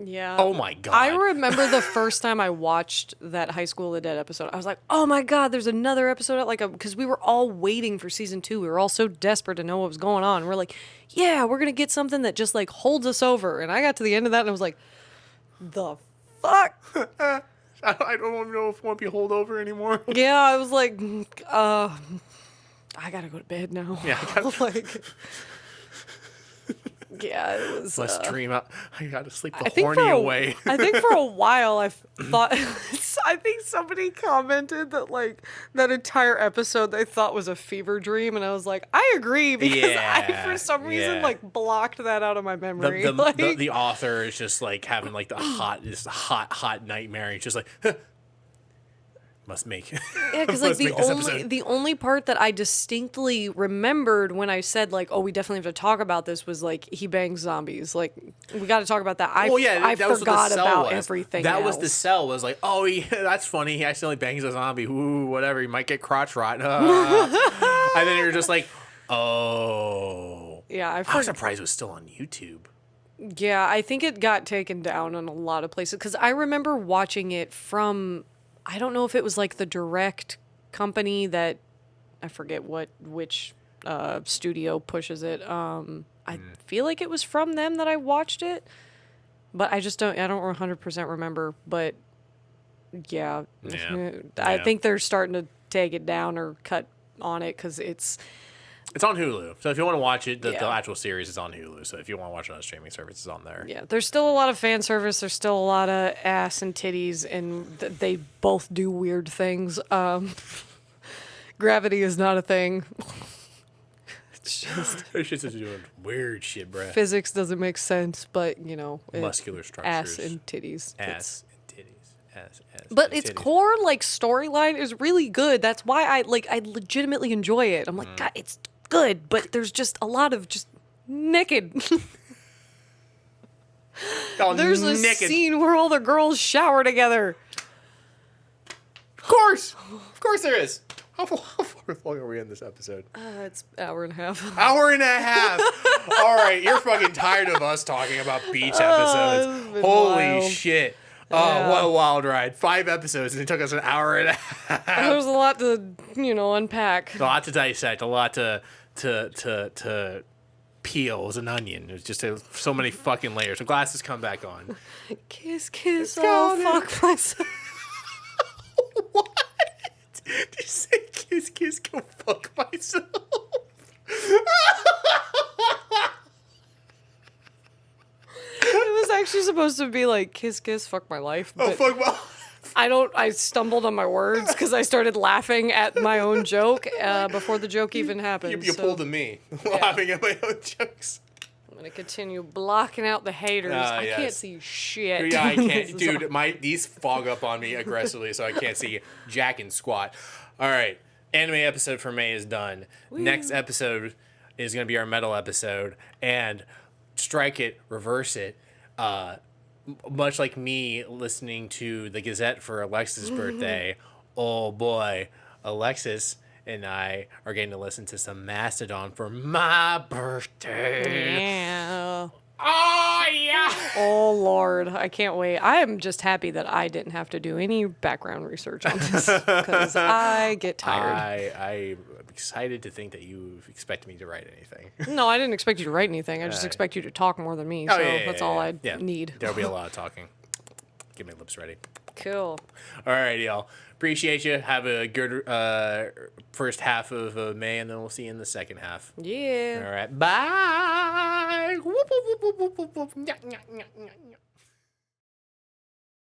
Yeah. Oh my god. I remember the first time I watched that High School of the Dead episode. I was like, "Oh my god, there's another episode!" Because we were all waiting for season 2. We were all so desperate to know what was going on. We're like, "Yeah, we're gonna get something that just like holds us over." And I got to the end of that and I was like, "The fuck." I don't know if I want to be holdover anymore. Yeah, I was like, I gotta go to bed now. Yeah, like. Yeah, it was. Let's dream out. I gotta sleep the horny away. I think for a while I thought. I think somebody commented that like that entire episode they thought was a fever dream, and I was like, I agree because I for some reason like blocked that out of my memory. The author is just like having like this hot nightmare. He's just like. Must make. Yeah, because like the only part that I distinctly remembered when I said like, oh, we definitely have to talk about this was like he bangs zombies. Like we got to talk about that. I forgot about everything. That was the cell. Was like, oh yeah, that's funny. He accidentally bangs a zombie. Ooh, whatever. He might get crotch rot. And then you're just like, oh. Yeah, I was surprised it was still on YouTube. Yeah, I think it got taken down in a lot of places because I remember watching it from. I don't know if it was like the direct company that I forget which studio pushes it. I feel like it was from them that I watched it, but I don't 100% remember. But yeah. I think they're starting to take it down or cut on it because it's on Hulu. So if you want to watch it, the actual series is on Hulu. So if you want to watch it on a streaming service, it's on there. Yeah, there's still a lot of fan service. There's still a lot of ass and titties, and they both do weird things. Gravity is not a thing. It's just doing weird shit, bruh. Physics doesn't make sense, but muscular structures, ass and titties, ass and titties. But its core like storyline is really good. That's why I legitimately enjoy it. I'm like, God, it's good, but there's just a lot of just naked. There's a scene where all the girls shower together. Of course there is. How far along are we in this episode? It's an hour and a half. Hour and a half. All right, you're fucking tired of us talking about beach episodes. Holy shit. Oh, what a wild ride. 5 episodes, and it took us an hour and a half. There's a lot to, unpack. A lot to dissect, a lot to peel as an onion. There's just so many fucking layers. So glasses come back on. Kiss, fuck myself. What? Did you say kiss, go fuck myself? It was actually supposed to be like kiss, kiss, fuck my life. Oh, But fuck, well. I stumbled on my words because I started laughing at my own joke before the joke even happened. You so pulled a me laughing at my own jokes. I'm gonna continue blocking out the haters. I yes. can't see shit. Yeah, I can't, dude. These fog up on me aggressively, so I can't see jack and squat. All right, anime episode for May is done. Next episode is gonna be our metal episode, and strike it, reverse it. Much like me listening to the Gazette for Alexis' birthday. Oh boy, Alexis and I are getting to listen to some Mastodon for my birthday. Yeah. Oh yeah. Oh Lord, I can't wait. I am just happy that I didn't have to do any background research on this because I get tired. I'm excited to think that you expect me to write anything. No, I didn't expect you to write anything. I just expect you to talk more than me. So that's all I need. There'll be a lot of talking. Get my lips ready. Cool. All right, y'all. Appreciate you. Have a good first half of May, and then we'll see you in the second half. Yeah. All right. Bye. Whoop, whoop, whoop, whoop, whoop, whoop. Nyah, nyah, nyah, nyah, nyah.